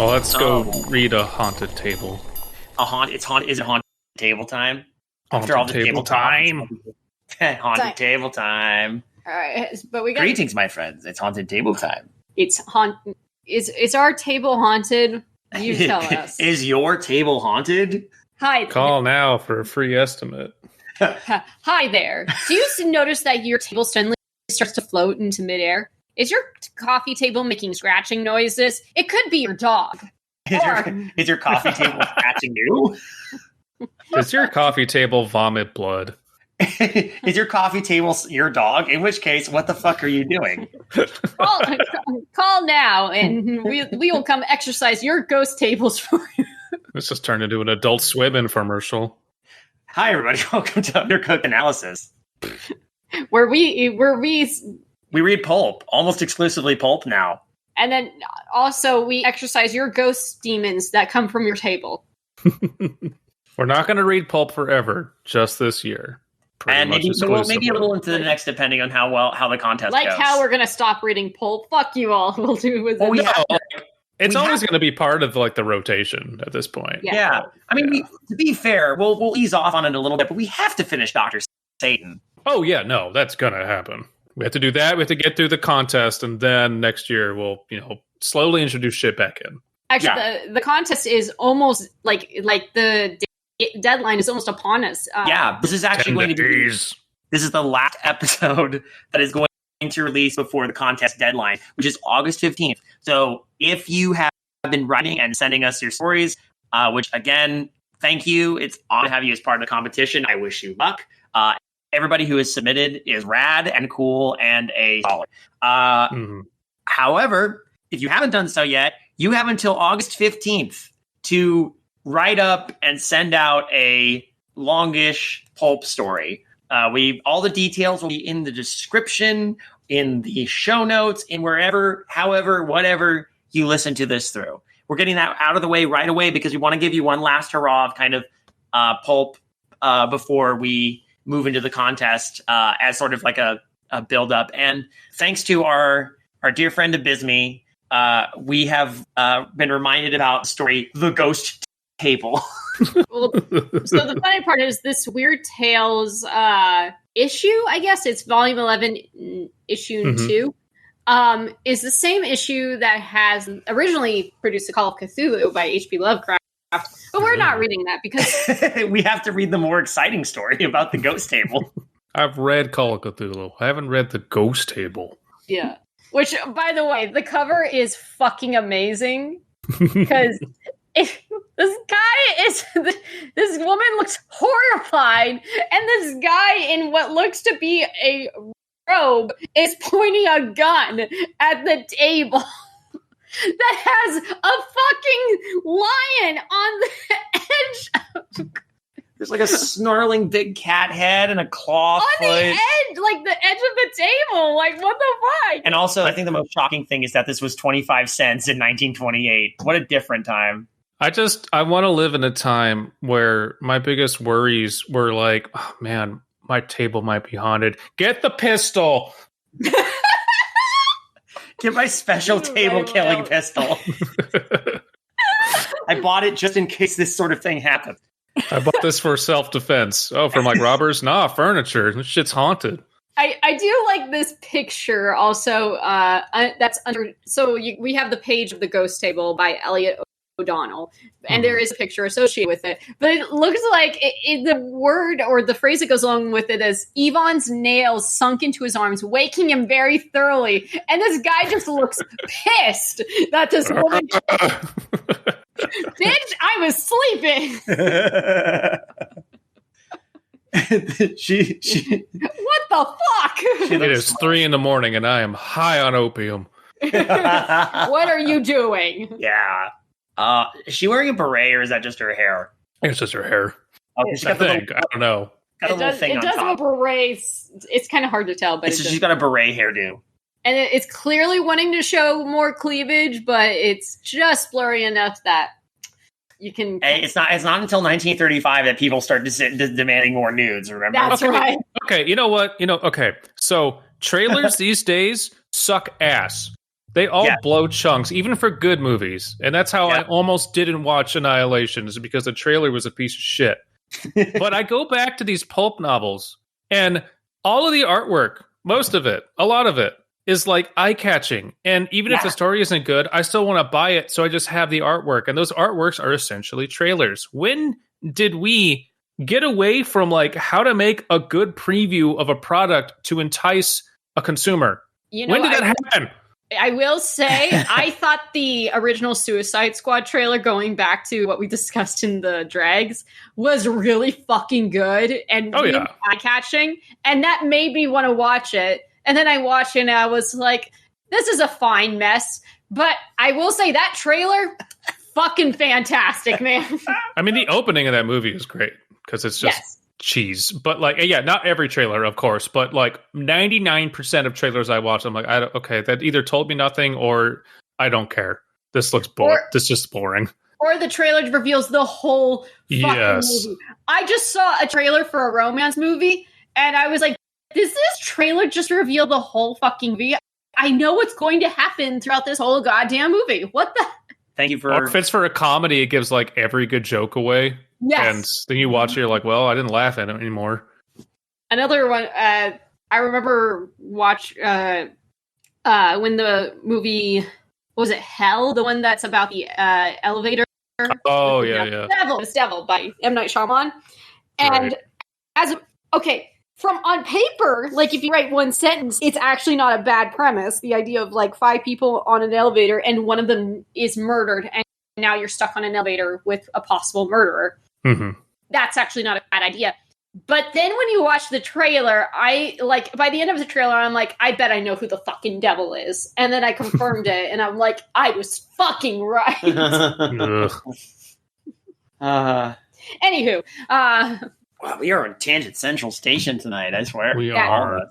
Well, let's go read a haunted table. Is it haunted table time? Haunted After all the table time. Haunted table time. All right, but we got Greetings, my friends. It's haunted table time. It's Is our table haunted? You tell us. Is your table haunted? Hi. Call now for a free estimate. Hi there. Do you notice that your table suddenly starts to float into midair? Is your coffee table making scratching noises? It could be your dog. Is your coffee table scratching you? Does your coffee table vomit blood? Is your coffee table your dog? In which case, what the fuck are you doing? Call now, and we will come exercise your ghost tables for you. This just turned into an Adult Swim infomercial. Hi, everybody. Welcome to Undercooked Analysis, where we read pulp, almost exclusively pulp now, and then also we exercise your ghost demons that come from your table. We're not going to read pulp forever, just this year. And maybe a little into the next, depending on how the contest goes. Like how we're going to stop reading pulp. Fuck you all. We'll do with it. It's always going to be part of like the rotation at this point. Yeah. I mean, to be fair, we'll ease off on it a little bit, but we have to finish Dr. Satan. Oh, yeah. No, that's going to happen. We have to do that. We have to get through the contest, and then next year we'll, slowly introduce shit back in. Actually, the contest is almost like the deadline is almost upon us. This is actually going to be. This is the last episode that is going to release before the contest deadline, which is August 15th. So if you have been writing and sending us your stories, which again, thank you. It's awesome to have you as part of the competition. I wish you luck. Everybody who has submitted is rad and cool and a solid. However, if you haven't done so yet, you have until August 15th to write up and send out a longish pulp story. All the details will be in the description, in the show notes, in wherever, however, whatever you listen to this through. We're getting that out of the way right away because we want to give you one last hurrah of kind of pulp before we move into the contest as sort of like a build up. And thanks to our dear friend Abysmii, we have been reminded about the story, The Ghost Table. Well, so the funny part is this Weird Tales issue, I guess it's volume 11, issue 2, is the same issue that has originally produced The Call of Cthulhu by H.P. Lovecraft. But we're not reading that because we have to read the more exciting story about the Ghost Table. I've read Call of Cthulhu. I haven't read the Ghost Table. Yeah. Which, by the way, the cover is fucking amazing because this woman looks horrified, and this guy in what looks to be a robe is pointing a gun at the table that has a fucking lion on the edge. There's like a snarling big cat head and a claw foot. On the edge, like the edge of the table. Like, what the fuck? And also, I think the most shocking thing is that this was 25 cents in 1928. What a different time. I want to live in a time where my biggest worries were like, oh man, my table might be haunted. Get the pistol. Get my special table killing pistol. I bought it just in case this sort of thing happened. I bought this for self-defense. Oh, from like robbers? Nah, furniture. This shit's haunted. I do like this picture also. That's under. So we have the page of the Ghost Table by Elliot O'Donnell, and there is a picture associated with it. But it looks like the word or the phrase that goes along with it is Yvonne's nails sunk into his arms, waking him very thoroughly. And this guy just looks pissed that this woman. Bitch, I was sleeping. What the fuck? It is 3 a.m. and I am high on opium. What are you doing? Yeah. Is she wearing a beret or is that just her hair? I think it's just her hair. She's got I don't know. Got a little thing on top. It does have a beret. It's kind of hard to tell, but she's got a beret hairdo. And it's clearly wanting to show more cleavage, but it's just blurry enough that you can. Hey, it's not until 1935 that people start demanding more nudes. Remember? That's right. Okay, you know what? Okay, so trailers these days suck ass. They all blow chunks, even for good movies. And that's how I almost didn't watch Annihilation, is because the trailer was a piece of shit. But I go back to these pulp novels, and all of the artwork, most of it, a lot of it, is like eye-catching. And even if the story isn't good, I still want to buy it, so I just have the artwork. And those artworks are essentially trailers. When did we get away from like how to make a good preview of a product to entice a consumer? When did that happen? I will say, I thought the original Suicide Squad trailer, going back to what we discussed in the Drags, was really fucking good and really eye-catching. And that made me want to watch it. And then I watched it and I was like, this is a fine mess. But I will say that trailer, fucking fantastic, man. I mean, the opening of that movie is great because it's just cheese. But like, not every trailer, of course, but like 99% of trailers I watch, I'm like, okay, that either told me nothing or I don't care. This looks boring. This is just boring. Or the trailer reveals the whole fucking movie. I just saw a trailer for a romance movie and I was like, does this trailer just reveal the whole fucking movie? I know what's going to happen throughout this whole goddamn movie. What the? Thank you for... Or if it's for a comedy, it gives like every good joke away. Yes. And then you watch it, you're like, well, I didn't laugh at it anymore. Another one, I remember when the movie, what was it, Hell? The one that's about the elevator? Oh, yeah. Devil by M. Night Shyamalan. And from on paper, like if you write one sentence, it's actually not a bad premise. The idea of like 5 people on an elevator and one of them is murdered and now you're stuck on an elevator with a possible murderer. Mm-hmm. That's actually not a bad idea. But then when you watch the trailer, by the end of the trailer, I'm like, I bet I know who the fucking devil is. And then I confirmed it and I'm like, I was fucking right. Anywho, wow, we are on Tangent Central Station tonight, I swear. We are.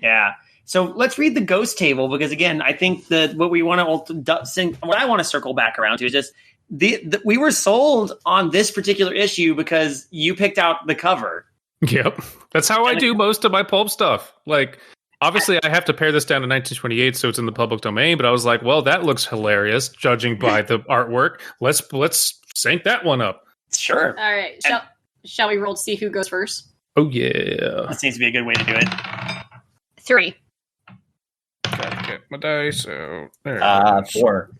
Yeah. So let's read the ghost table because, again, I think that what I want to circle back around to is just we were sold on this particular issue because you picked out the cover. Yep. That's how I do most of my pulp stuff. Like, obviously, I have to pare this down to 1928, so it's in the public domain, but I was like, well, that looks hilarious, judging by the artwork. Let's sync that one up. Sure. All right. Shall we roll to see who goes first? Oh, yeah. That seems to be a good way to do it. 3. Gotta get my dice out. There 4.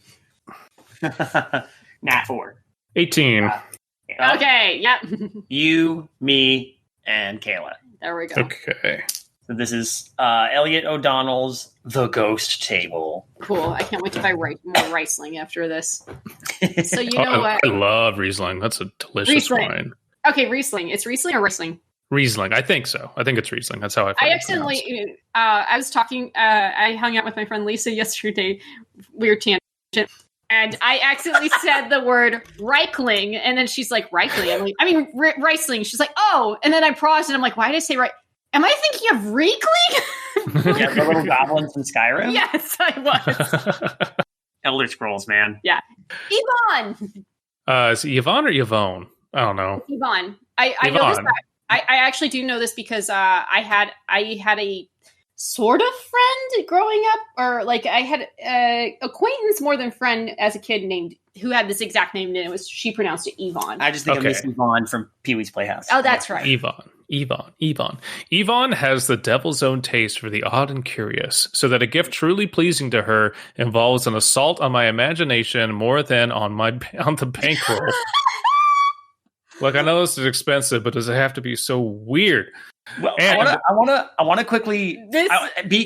Nat 4. 18. Okay, yep. You, me, and Kaela. There we go. Okay. So this is Elliot O'Donnell's The Ghost Table. Cool. I can't wait to buy more Riesling after this. So you know what? I love Riesling. That's a delicious wine. Okay, Riesling. It's Riesling or Riesling? Riesling. I think so. I think it's Riesling. That's how I accidentally, I was talking, I hung out with my friend Lisa yesterday. Weird tangent. And I accidentally said the word Reichling. And then she's like, Reichling? I'm like, Riesling. She's like, oh. And then I paused and I'm like, why did I say Am I thinking of Reekling? Yeah, the little goblins from Skyrim? Yes, I was. Elder Scrolls, man. Yeah. Yvonne. Is it Yvonne or Yvonne? I don't know. Yvonne. I know this. I actually do know this because I had a sort of friend growing up, or like I had acquaintance more than friend as a kid who had this exact name, and she pronounced it Yvonne. I just think of Miss Yvonne from Pee-wee's Playhouse. Oh, that's right. Yvonne. Yvonne has the devil's own taste for the odd and curious, so that a gift truly pleasing to her involves an assault on my imagination more than on the bankroll. Look, I know this is expensive, but does it have to be so weird? Well, I want to quickly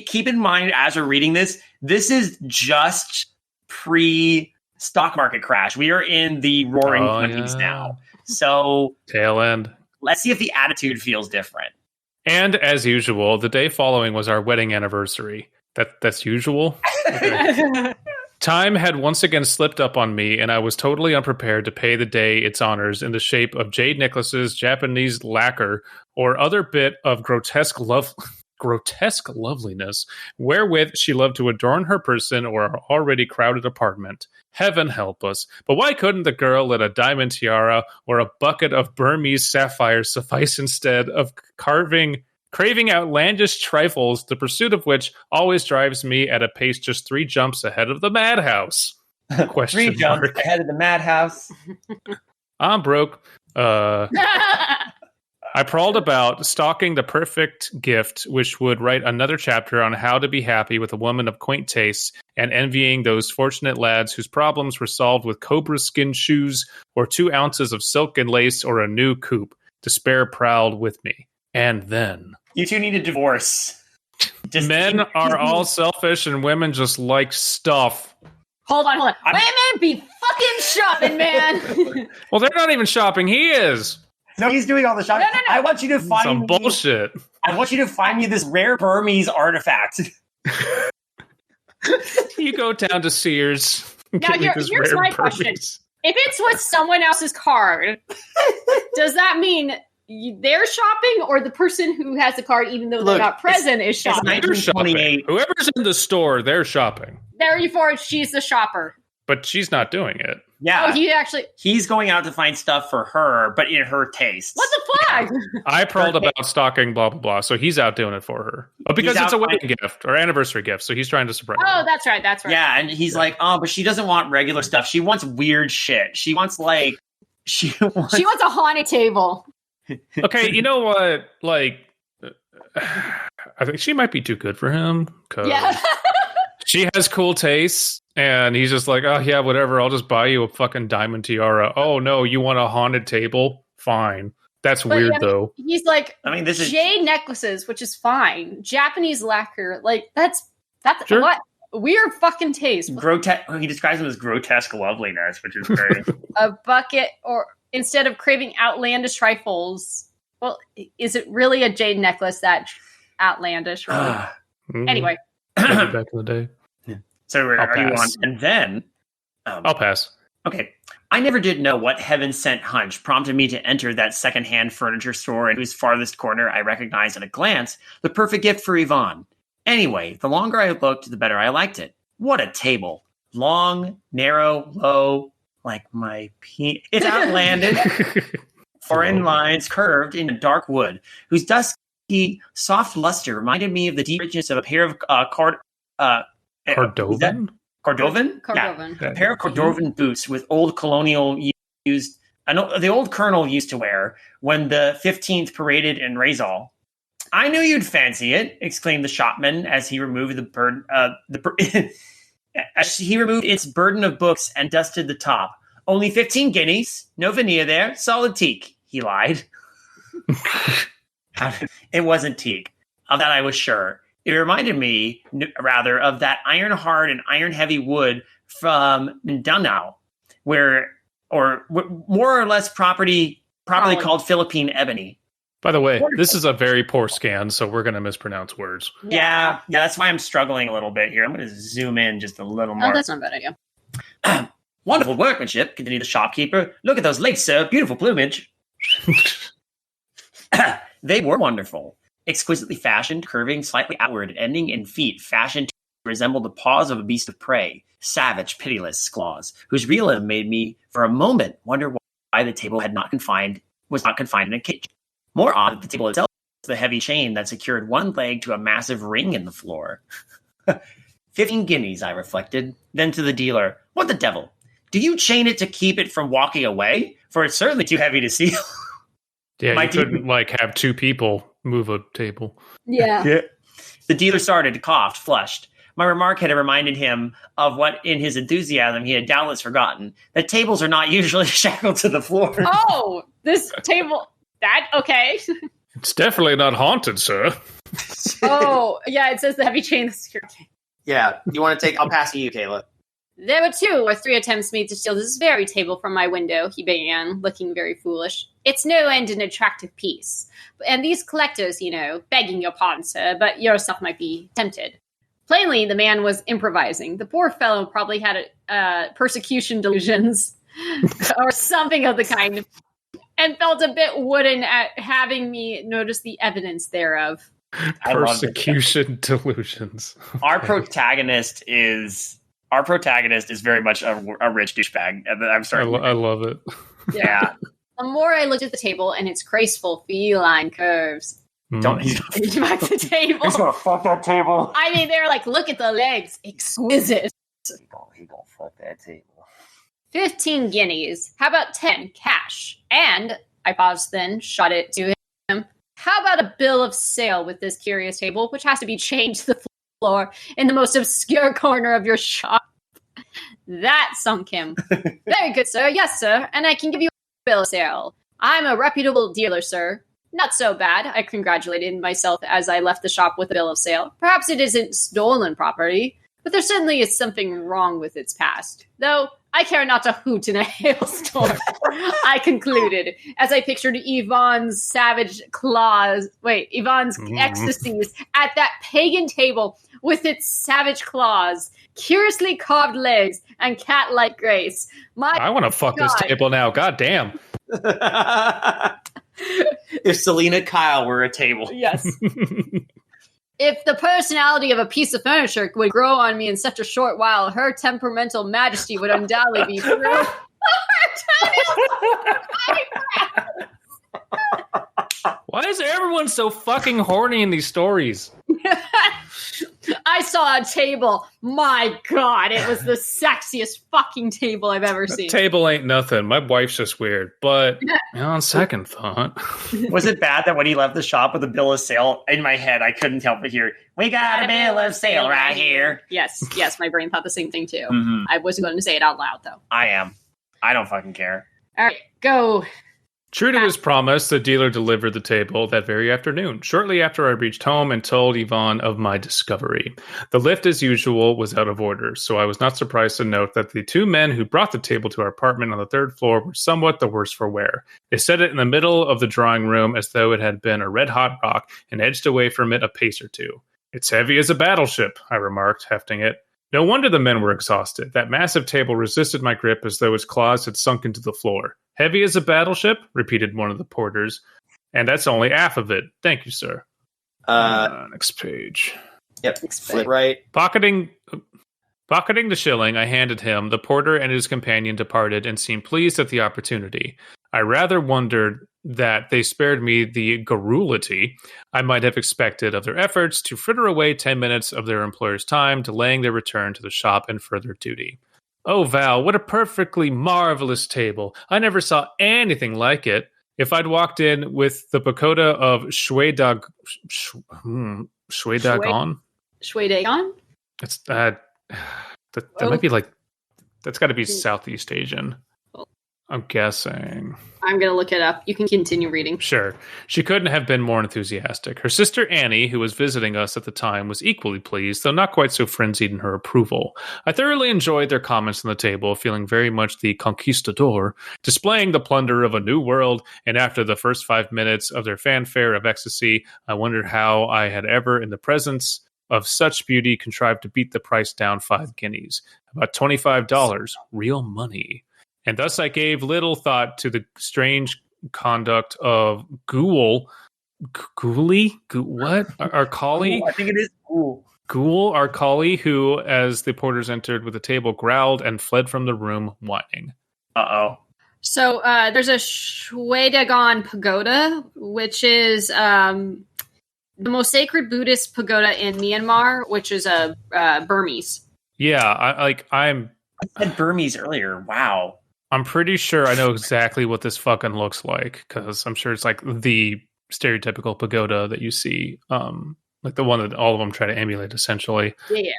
keep in mind as we're reading this. This is just pre-stock market crash. We are in the roaring 20s now, so tail end. Let's see if the attitude feels different. And as usual, the day following was our wedding anniversary. That's usual. Okay. Time had once again slipped up on me, and I was totally unprepared to pay the day its honors in the shape of jade necklaces, Japanese lacquer, or other bit of grotesque loveliness, wherewith she loved to adorn her person or our already crowded apartment. Heaven help us. But why couldn't the girl let a diamond tiara or a bucket of Burmese sapphires suffice instead of carving craving outlandish trifles, the pursuit of which always drives me at a pace just 3 jumps ahead of the madhouse. 3 jumps ahead of the madhouse. I'm broke. I prowled about, stalking the perfect gift, which would write another chapter on how to be happy with a woman of quaint tastes, and envying those fortunate lads whose problems were solved with cobra skin shoes, or 2 ounces of silk and lace, or a new coupe. Despair prowled with me. And then... You two need a divorce. Men are all selfish, and women just like stuff. Hold on. Women be fucking shopping, man. Well, they're not even shopping. He is. No, he's doing all the shopping. No. I want you to find some bullshit. I want you to find me this rare Burmese artifact. You go down to Sears. Now, here's my question. If it's with someone else's card, does that mean they're shopping, or the person who has the card, even though they're not present, is shopping? They're shopping. Whoever's in the store, they're shopping. Therefore, she's the shopper. But she's not doing it. Yeah. Oh, he's going out to find stuff for her, but in her taste. What the fuck? Yeah. I prowled about stalking, blah, blah, blah. So he's out doing it for her. But because it's a wedding gift or anniversary gift. So he's trying to surprise her. Oh, that's right. Yeah, and he's like, oh, but she doesn't want regular stuff. She wants weird shit. She wants, she wants a haunted table. Okay, you know what? Like, I think she might be too good for him. Yeah. She has cool tastes, and he's just like, oh, yeah, whatever. I'll just buy you a fucking diamond tiara. Oh, no, you want a haunted table? Fine. That's weird, though. He's like, this is jade necklaces, which is fine. Japanese lacquer. Like, that's sure. What? Weird fucking taste. He describes them as grotesque loveliness, which is great. A bucket, or instead of craving outlandish trifles, well, is it really a jade necklace that outlandish? Really? Anyway. Back in the day. Yeah. So are you on? And then... I'll pass. Okay. I never did know what heaven-sent hunch prompted me to enter that second-hand furniture store in whose farthest corner I recognized at a glance the perfect gift for Yvonne. Anyway, the longer I looked, the better I liked it. What a table. Long, narrow, low, like my It's outlandish. Foreign lines curved in dark wood, whose dusky, soft luster reminded me of the deep richness of a pair of Cordovan? Cordovan? Cordovan. Yeah. A pair of Cordovan boots with old colonial used... the old colonel used to wear when the 15th paraded in Razal. I knew you'd fancy it, exclaimed the shopman as he removed as he removed its burden of books and dusted the top. Only 15 guineas, no veneer there, solid teak, he lied. It wasn't teak. Of that I was sure. It reminded me, rather, of that iron-hard and iron-heavy wood from Mindanao, more or less properly called Philippine ebony. By the way, this is a very poor scan, so we're going to mispronounce words. Yeah, that's why I'm struggling a little bit here. I'm going to zoom in just a little more. Oh, that's not a bad idea. Wonderful workmanship, continued the shopkeeper. Look at those lace, sir. Beautiful plumage. They were wonderful. Exquisitely fashioned, curving slightly outward, ending in feet fashioned to resemble the paws of a beast of prey. Savage, pitiless claws, whose realism made me, for a moment, wonder why the table was not confined in a cage. More odd that the table itself was the heavy chain that secured one leg to a massive ring in the floor. 15 guineas, I reflected. Then to the dealer, what the devil? Do you chain it to keep it from walking away? For it's certainly too heavy to seal. Yeah, you couldn't have 2 people move a table. Yeah. The dealer started, coughed, flushed. My remark had reminded him of what, in his enthusiasm, he had doubtless forgotten, that tables are not usually shackled to the floor. Oh, this table... okay. It's definitely not haunted, sir. Oh, yeah, it says the heavy chain of security. Yeah, you want to take... I'll pass to you, Kayla. There were 2 or 3 attempts made to steal this very table from my window, he began, looking very foolish. It's no end an attractive piece. And these collectors, begging your pardon, sir, but yourself might be tempted. Plainly, the man was improvising. The poor fellow probably had persecution delusions or something of the kind, and felt a bit wooden at having me notice the evidence thereof. Persecution delusions. Our protagonist is very much a rich douchebag. I'm sorry. I love it. Yeah. The more I looked at the table and its graceful feline curves, Don't He smacks the table. He's gonna fuck that table. I mean, they're like, look at the legs. Exquisite. He gonna fuck that table. 15 guineas. How about 10 cash? And I paused, then shot it to him. How about a bill of sale with this curious table, which has to be chained to the floor in the most obscure corner of your shop? That sunk him. Very good, sir. Yes, sir. And I can give you a bill of sale. I'm a reputable dealer, sir. Not so bad. I congratulated myself as I left the shop with a bill of sale. Perhaps it isn't stolen property, but there certainly is something wrong with its past. Though I care not to hoot in a hailstorm, I concluded, as I pictured Yvonne's savage claws, Yvonne's ecstasies at that pagan table with its savage claws, curiously carved legs, and cat-like grace. I want to fuck this table now. God damn. If Selena Kyle were a table. Yes. If the personality of a piece of furniture would grow on me in such a short while, her temperamental majesty would undoubtedly be true. Why is everyone so fucking horny in these stories? I saw a table. My God, it was the sexiest fucking table I've ever seen. Table ain't nothing. My wife's just weird. But on second thought. Was it bad that when he left the shop with a bill of sale, in my head, I couldn't help but hear, we got a bill of sale right here. Yes, my brain thought the same thing too. Mm-hmm. I wasn't going to say it out loud though. I am. I don't fucking care. All right, go. True to his promise, the dealer delivered the table that very afternoon, shortly after I reached home and told Yvonne of my discovery. The lift, as usual, was out of order, so I was not surprised to note that the two men who brought the table to our apartment on the third floor were somewhat the worse for wear. They set it in the middle of the drawing room as though it had been a red-hot rock and edged away from it a pace or two. It's heavy as a battleship, I remarked, hefting it. No wonder the men were exhausted. That massive table resisted my grip as though its claws had sunk into the floor. Heavy as a battleship? Repeated one of the porters. And that's only half of it. Thank you, sir. Next page. Yep, flip right. Pocketing the shilling I handed him, the porter and his companion departed and seemed pleased at the opportunity. I rather wondered that they spared me the garrulity I might have expected of their efforts to fritter away 10 minutes of their employer's time, delaying their return to the shop and further duty. Oh, Val, what a perfectly marvelous table. I never saw anything like it. If I'd walked in with the pagoda of Shwedagon? Shwedagon? It's that might be like, that's got to be Southeast Asian. I'm guessing. I'm going to look it up. You can continue reading. Sure. She couldn't have been more enthusiastic. Her sister Annie, who was visiting us at the time, was equally pleased, though not quite so frenzied in her approval. I thoroughly enjoyed their comments on the table, feeling very much the conquistador, displaying the plunder of a new world, and after the first 5 minutes of their fanfare of ecstasy, I wondered how I had ever, in the presence of such beauty, contrived to beat the price down 5 guineas. About $25, real money. And thus I gave little thought to the strange conduct of Ghoul. What? Our collie? I think it is Ghoul. Ghoul, our collie, who, as the porters entered with the table, growled and fled from the room, whining. Uh-oh. So there's a Shwedagon pagoda, which is the most sacred Buddhist pagoda in Myanmar, which is a Burmese. Yeah, I said Burmese earlier. Wow. I'm pretty sure I know exactly what this fucking looks like, because I'm sure it's like the stereotypical pagoda that you see, like the one that all of them try to emulate, essentially. Yeah.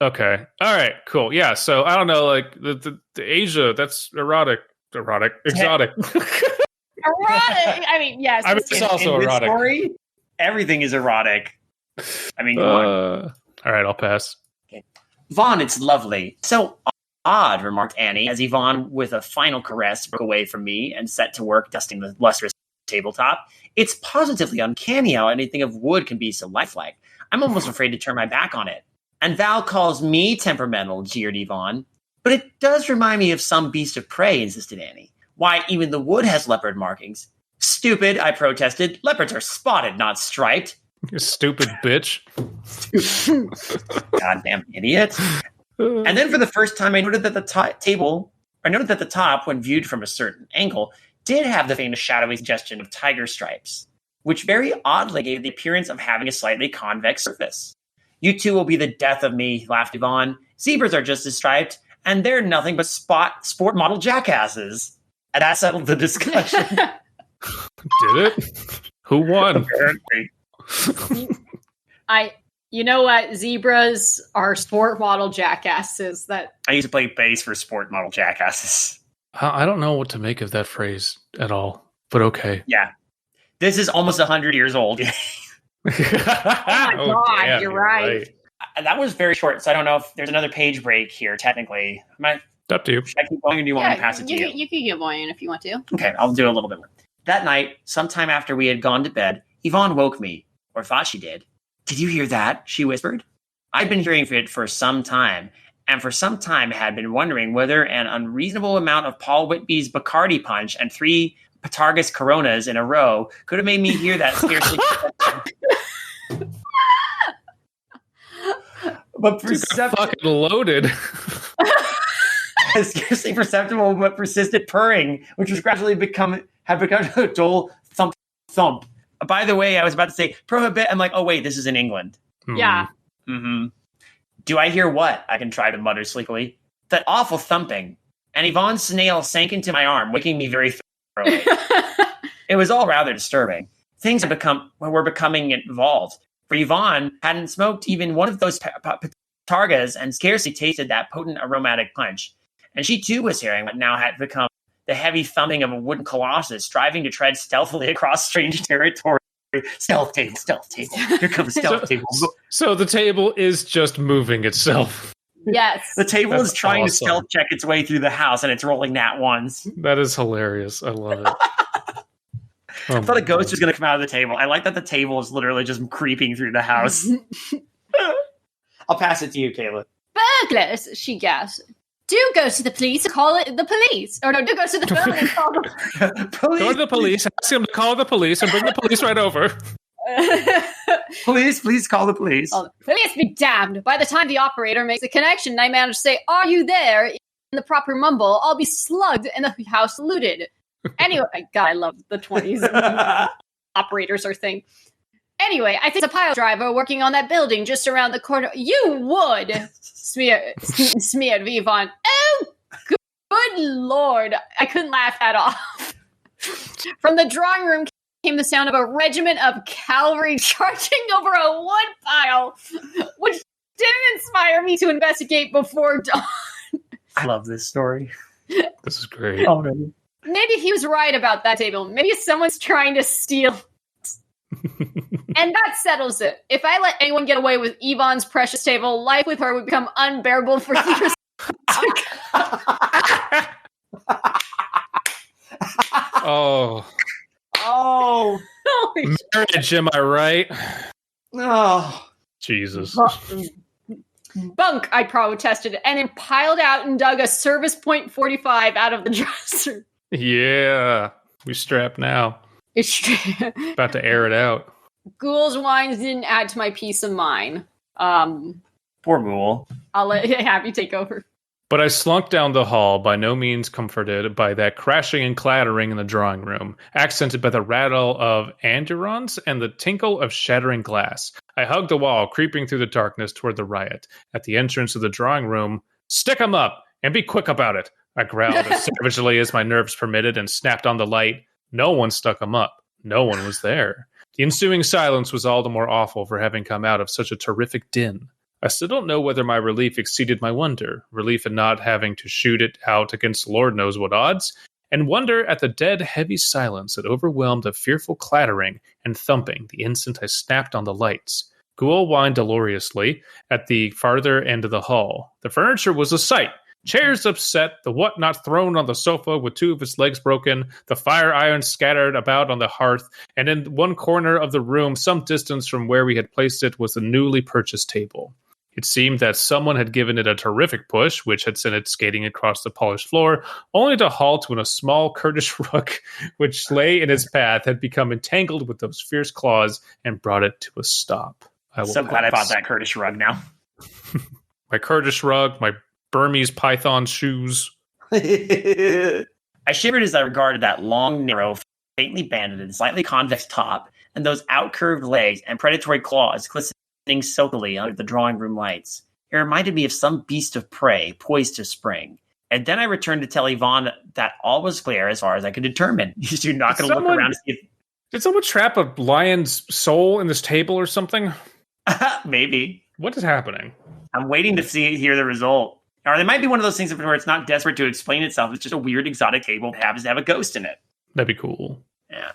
Okay. All right. Cool. Yeah. So I don't know, like the Asia. That's erotic, exotic. Erotic. I mean, yes. I mean, it's also in erotic. This story, everything is erotic. I mean, all right. I'll pass. Okay. Vaughn, it's lovely. So odd, remarked Annie, as Yvonne, with a final caress, broke away from me and set to work dusting the lustrous tabletop. It's positively uncanny how anything of wood can be so lifelike. I'm almost afraid to turn my back on it. And Val calls me temperamental, jeered Yvonne. But it does remind me of some beast of prey, insisted Annie. Why, even the wood has leopard markings. Stupid, I protested. Leopards are spotted, not striped. You stupid bitch. Goddamn idiot. And then for the first time, I noted that the top, when viewed from a certain angle, did have the famous shadowy suggestion of tiger stripes. which very oddly gave the appearance of having a slightly convex surface. You two will be the death of me, laughed Yvonne. Zebras are just as striped, and they're nothing but sport model jackasses. And that settled the discussion. Did it? Who won? You know what? Zebras are sport model jackasses. That I used to play bass for sport model jackasses. I don't know what to make of that phrase at all, but okay. Yeah. This is almost 100 years old. oh my god, damn, you're right. That was very short, so I don't know if there's another page break here, technically. It's up to you. Should I keep going, or do you want me to pass it to you? You can get one if you want to. Okay, I'll do a little bit more. That night, sometime after we had gone to bed, Yvonne woke me, or thought she did. Did you hear that? She whispered. I'd been hearing it for some time, and for some time had been wondering whether an unreasonable amount of Paul Whitby's Bacardi Punch and 3 Patargus Coronas in a row could have made me hear that scarcely but fucking loaded. scarcely perceptible but persistent purring, which was gradually had become a dull thump thump. By the way, I was about to say prohibit. I'm like, oh wait, this is in England. Yeah. Mm-hmm. Do I hear what? I can try to mutter sleepily. That awful thumping. And Yvonne's snail sank into my arm, waking me very thoroughly. It was all rather disturbing. Things were becoming involved. For Yvonne hadn't smoked even one of those Patargas and scarcely tasted that potent aromatic punch. And she too was hearing what now had become the heavy thumping of a wooden colossus striving to tread stealthily across strange territory. Stealth table. Here comes the stealth table. So the table is just moving itself. Yes. The table is trying to stealth check its way through the house, and it's rolling nat ones. That is hilarious. I love it. I thought a ghost was going to come out of the table. I like that the table is literally just creeping through the house. I'll pass it to you, Kayla. Burglars, she gasped. Do go to the police and call it the police. Or no, do go to the phone and call the police. Go to the police, ask them to call the police, and bring the police right over. Please call the police. Oh, police be damned. By the time the operator makes a connection and I manage to say, are you there? In the proper mumble, I'll be slugged and the house looted. Anyway, God, I love the 20s. Operators are thing. Anyway, I think it's a pile driver working on that building just around the corner. You would! Smeared Yvonne. Oh, good Lord. I couldn't laugh that off. From the drawing room came the sound of a regiment of cavalry charging over a wood pile, which didn't inspire me to investigate before dawn. I love this story. This is great. Already. Maybe he was right about that table. Maybe someone's trying to steal. And that settles it. If I let anyone get away with Yvonne's precious table, life with her would become unbearable for years. Oh. Marriage, am I right? Oh. Jesus. Bunk, I protested, and then piled out and dug a service point 45 out of the dresser. Yeah. We strapped now. About to air it out. Ghoul's wines didn't add to my peace of mind. Poor Ghoul. I'll let Happy take over. But I slunk down the hall, by no means comforted by that crashing and clattering in the drawing room, accented by the rattle of andirons and the tinkle of shattering glass. I hugged the wall, creeping through the darkness toward the riot. At the entrance of the drawing room, "Stick 'em up, and be quick about it," I growled as savagely as my nerves permitted and snapped on the light. No one stuck 'em up. No one was there. The ensuing silence was all the more awful for having come out of such a terrific din. I still don't know whether my relief exceeded my wonder, relief in not having to shoot it out against Lord knows what odds, and wonder at the dead, heavy silence that overwhelmed a fearful clattering and thumping the instant I snapped on the lights. Ghoul whined dolorously at the farther end of the hall. The furniture was a sight. Chairs upset, the whatnot thrown on the sofa with 2 of its legs broken, the fire irons scattered about on the hearth, and in one corner of the room, some distance from where we had placed it, was the newly purchased table. It seemed that someone had given it a terrific push, which had sent it skating across the polished floor, only to halt when a small Kurdish rug, which lay in its path, had become entangled with those fierce claws and brought it to a stop. I'm so glad I bought that Kurdish rug now. My Kurdish rug, my Burmese python shoes. I shivered as I regarded that long, narrow, faintly banded and slightly convex top and those outcurved legs and predatory claws glistening silkily under the drawing room lights. It reminded me of some beast of prey poised to spring. And then I returned to tell Yvonne that all was clear as far as I could determine. You're not going to look around to see if... Did someone trap a lion's soul in this table or something? Maybe. What is happening? I'm waiting to hear the result. Or it might be one of those things where it's not desperate to explain itself. It's just a weird exotic table that happens to have a ghost in it. That'd be cool. Yeah.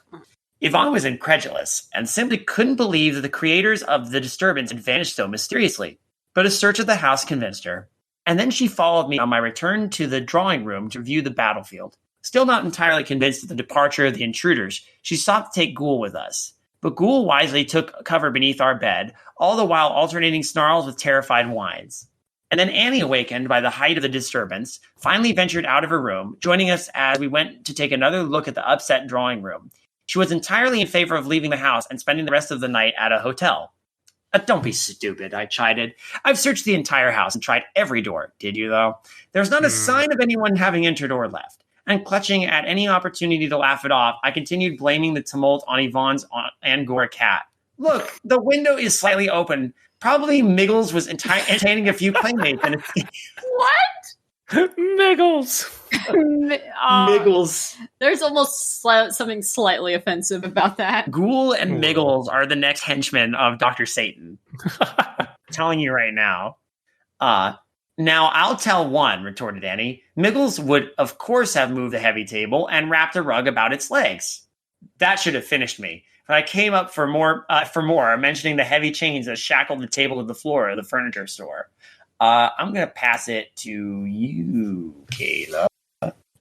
Yvonne was incredulous and simply couldn't believe that the creators of the disturbance had vanished so mysteriously. But a search of the house convinced her. And then she followed me on my return to the drawing room to view the battlefield. Still not entirely convinced of the departure of the intruders, she sought to take Ghoul with us. But Ghoul wisely took cover beneath our bed, all the while alternating snarls with terrified whines. And then Annie, awakened by the height of the disturbance, finally ventured out of her room, joining us as we went to take another look at the upset drawing room. She was entirely in favor of leaving the house and spending the rest of the night at a hotel. Don't be stupid, I chided. I've searched the entire house and tried every door. Did you, though? There's not a sign of anyone having entered or left. And clutching at any opportunity to laugh it off, I continued blaming the tumult on Yvonne's Angora cat. Look, the window is slightly open. Probably Miggles was entertaining a few playmates. And What? Miggles. Miggles. There's almost something slightly offensive about that. Ghoul and Miggles are the next henchmen of Dr. Satan. I'm telling you right now. Now, I'll tell one, retorted Annie. Miggles would, of course, have moved the heavy table and wrapped a rug about its legs. That should have finished me. But I came up for more, mentioning the heavy chains that shackled the table to the floor of the furniture store. I'm going to pass it to you, Kayla.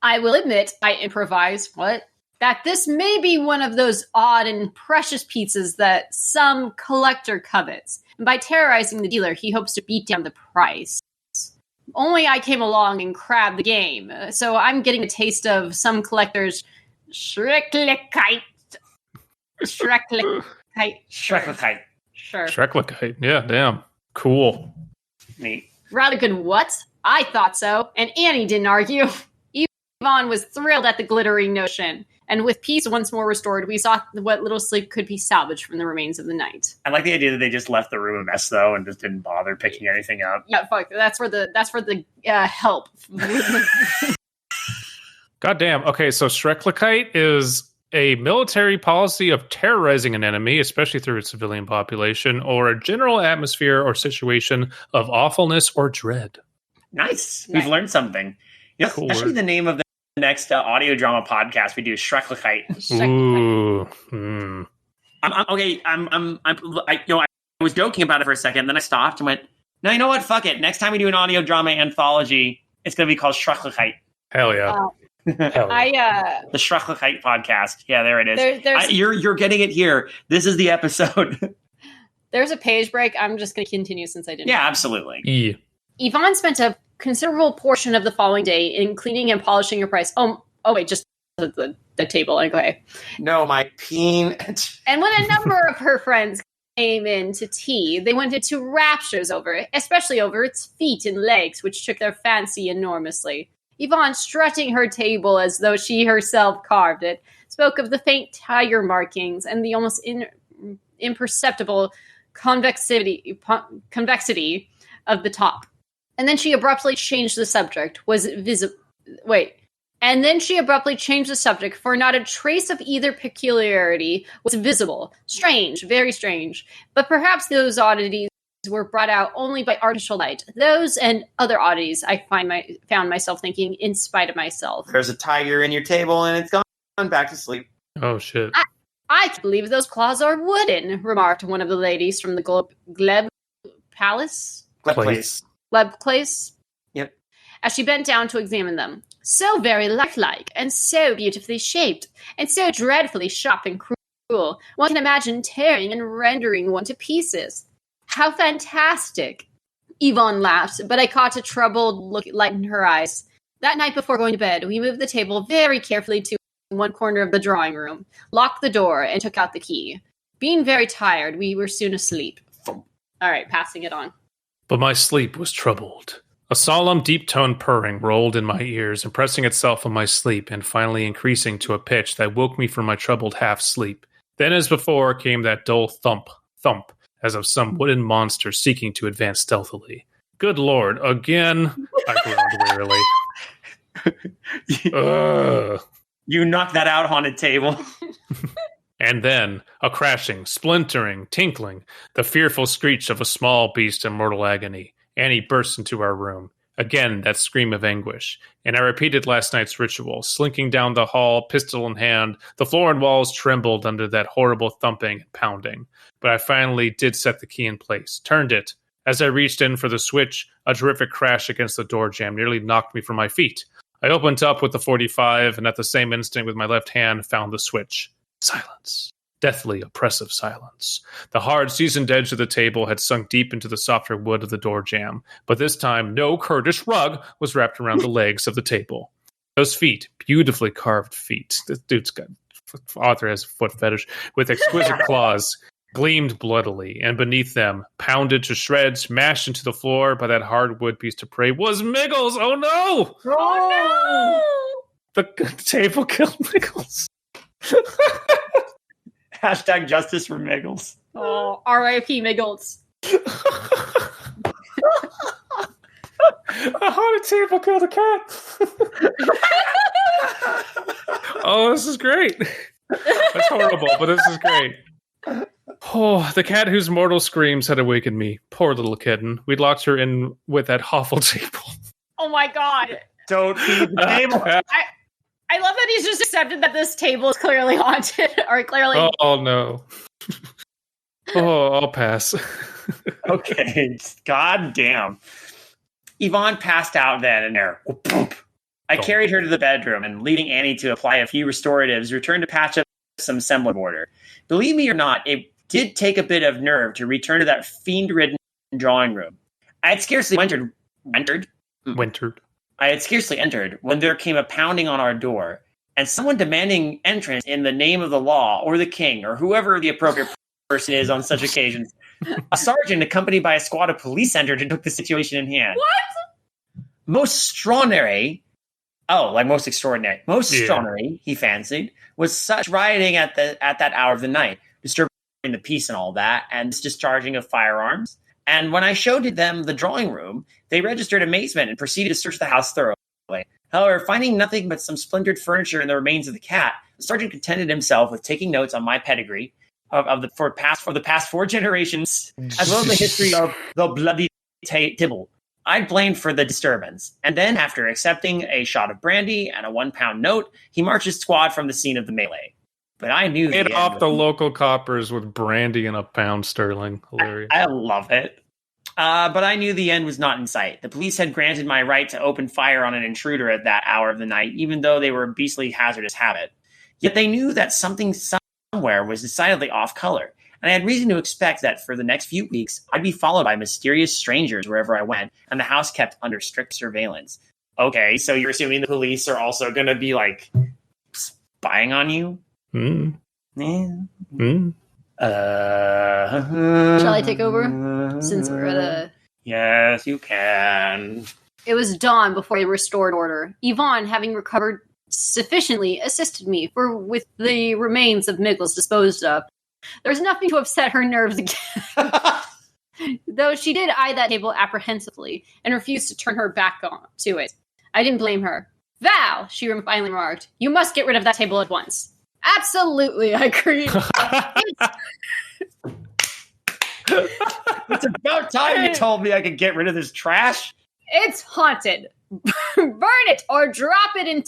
I will admit, I improvised, that this may be one of those odd and precious pieces that some collector covets. And by terrorizing the dealer, he hopes to beat down the price. Only I came along and crabbed the game, so I'm getting a taste of some collector's Schrecklichkeit. Schrecklichkeit. Schrecklichkeit. Sure. Schrecklichkeit. Yeah, damn. Cool. Neat. Rather good what? I thought so, and Annie didn't argue. Yvonne was thrilled at the glittering notion, and with peace once more restored, we saw what little sleep could be salvaged from the remains of the night. I like the idea that they just left the room a mess, though, and just didn't bother picking anything up. Yeah, fuck. That's for the help. Goddamn. Okay, so Schrecklichkeit is a military policy of terrorizing an enemy, especially through its civilian population, or a general atmosphere or situation of awfulness or dread. Nice. We've learned something. Yeah, cool. That should be the name of the next audio drama podcast we do, Schrecklichkeit. Ooh. I was joking about it for a second, then I stopped and went, no, you know what? Fuck it. Next time we do an audio drama anthology, it's going to be called Schrecklichkeit. Hell yeah. The Schrecklichkeit podcast. Yeah, there it is. You're getting it here. This is the episode. There's a page break. I'm just going to continue since I didn't. Yeah, absolutely. Yeah. Yvonne spent a considerable portion of the following day in cleaning and polishing her price. Oh wait, just the table. Okay. No, my peanut. And when a number of her friends came in to tea, they went into raptures over it, especially over its feet and legs, which took their fancy enormously. Yvonne, strutting her table as though she herself carved it, spoke of the faint tiger markings and the almost imperceptible convexity of the top. And then she abruptly changed the subject. And then she abruptly changed the subject, for not a trace of either peculiarity was visible. Strange, very strange. But perhaps those oddities were brought out only by artificial light. Those and other oddities, I found myself thinking, in spite of myself. There's a tiger in your table, and it's gone back to sleep. Oh, shit. I can't believe those claws are wooden, remarked one of the ladies from the Gleb Palace? Gleb Place? Yep. As she bent down to examine them. So very lifelike, and so beautifully shaped, and so dreadfully sharp and cruel. One can imagine tearing and rendering one to pieces. How fantastic! Yvonne laughed, but I caught a troubled look light in her eyes. That night before going to bed, we moved the table very carefully to one corner of the drawing room, locked the door, and took out the key. Being very tired, we were soon asleep. All right, passing it on. But my sleep was troubled. A solemn, deep-toned purring rolled in my ears, impressing itself on my sleep, and finally increasing to a pitch that woke me from my troubled half-sleep. Then as before came that dull thump, thump, as of some wooden monster seeking to advance stealthily. Good Lord, again, I groaned wearily. Ugh. You knocked that out, haunted table. And then, a crashing, splintering, tinkling, the fearful screech of a small beast in mortal agony. Annie burst into our room. Again, that scream of anguish. And I repeated last night's ritual, slinking down the hall, pistol in hand. The floor and walls trembled under that horrible thumping and pounding. But I finally did set the key in place, turned it. As I reached in for the switch, a terrific crash against the door jamb nearly knocked me from my feet. I opened up with the 45, and at the same instant with my left hand found the switch. Silence. Deathly oppressive silence. The hard, seasoned edge of the table had sunk deep into the softer wood of the door jamb, but this time no Kurdish rug was wrapped around the legs of the table. Those feet, beautifully carved feet, this dude's got, author has a foot fetish, with exquisite claws, gleamed bloodily, and beneath them, pounded to shreds, mashed into the floor by that hardwood beast of prey, was Miggles! Oh no! Oh The table killed Miggles. Hashtag justice for Miggles. no! Oh, R.I.P. Miggles. A haunted table killed a cat. Oh, this is great. That's horrible, but this is great. Oh, the cat whose mortal screams had awakened me. Poor little kitten. We'd locked her in with that awful table. Oh my god. Don't feed the table. I love that he's just accepted that this table is clearly haunted, or clearly... Oh, no. Oh, I'll pass. Okay, god damn. Yvonne passed out then and there. I carried her to the bedroom and, leaving Annie to apply a few restoratives, returned to patch up some semblance of order. Believe me or not, it did take a bit of nerve to return to that fiend-ridden drawing room. I had scarcely entered when there came a pounding on our door, and someone demanding entrance in the name of the law, or the king, or whoever the appropriate person is on such occasions. A sergeant, accompanied by a squad of police, entered and took the situation in hand. What? Most extraordinary, he fancied, was such rioting at that hour of the night, disturbing the peace and all that, and discharging of firearms. And when I showed them the drawing room, they registered amazement and proceeded to search the house thoroughly. However, finding nothing but some splintered furniture and the remains of the cat, the sergeant contented himself with taking notes on my pedigree for the past 4 generations, as well as the history of the bloody Tibble. I blamed for the disturbance, and then, after accepting a shot of brandy and a 1-pound note, he marched his squad from the scene of the melee. But I knew it off the local coppers with brandy and a pound sterling. Hilarious. I love it. But I knew the end was not in sight. The police had granted my right to open fire on an intruder at that hour of the night, even though they were a beastly hazardous habit. Yet they knew that something somewhere was decidedly off color, and I had reason to expect that for the next few weeks, I'd be followed by mysterious strangers wherever I went, and the house kept under strict surveillance. Okay, so you're assuming the police are also going to be, like, spying on you? Yeah. Shall I take over? Since we're at a... Yes, you can. It was dawn before I restored order. Yvonne, having recovered sufficiently, assisted me with the remains of Miggles disposed of. There's nothing to upset her nerves again. Though she did eye that table apprehensively and refused to turn her back to it. I didn't blame her. Val, she finally remarked, you must get rid of that table at once. Absolutely, I agreed. It's about time you told me I could get rid of this trash. It's haunted. Burn it or drop it in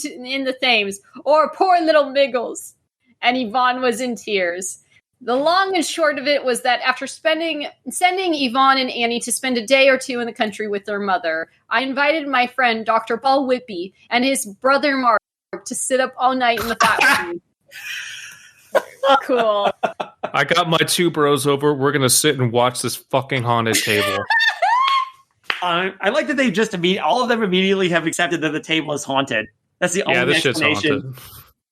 the Thames, or poor little Miggles. And Yvonne was in tears. The long and short of it was that after sending Yvonne and Annie to spend a day or 2 in the country with their mother, I invited my friend Dr. Paul Whippy and his brother Mark to sit up all night in the flat with me. Cool. I got my 2 bros over. We're going to sit and watch this fucking haunted table. I like that they just all of them immediately have accepted that the table is haunted. That's the only this shit's explanation. haunted.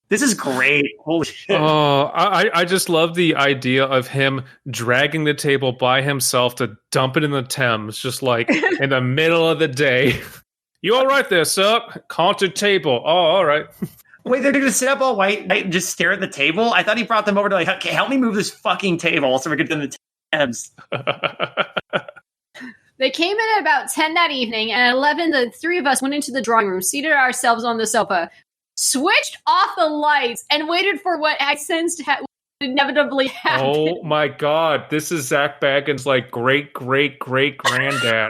This is great. Holy shit. Oh, I just love the idea of him dragging the table by himself to dump it in the Thames, just like in the middle of the day. You all right there, sir? Haunted table. Oh, all right. Wait, they're going to sit up all white night and just stare at the table? I thought he brought them over to okay, help me move this fucking table so we could do the tabs. They came in at about 10 that evening, and at 11, the three of us went into the drawing room, seated ourselves on the sofa, switched off the lights, and waited for what I sensed would inevitably happen. Oh my god, this is Zach Baggins' like great granddad.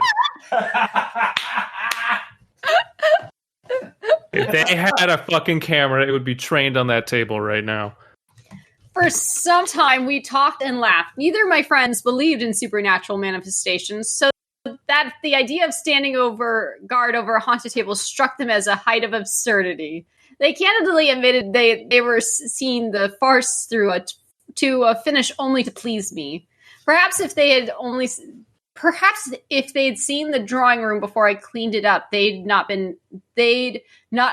If they had a fucking camera, it would be trained on that table right now. For some time, we talked and laughed. Neither of my friends believed in supernatural manifestations, so that the idea of standing guard over a haunted table struck them as a height of absurdity. They candidly admitted they were seeing the farce through to a finish only to please me. Perhaps if they had seen the drawing room before I cleaned it up, they'd not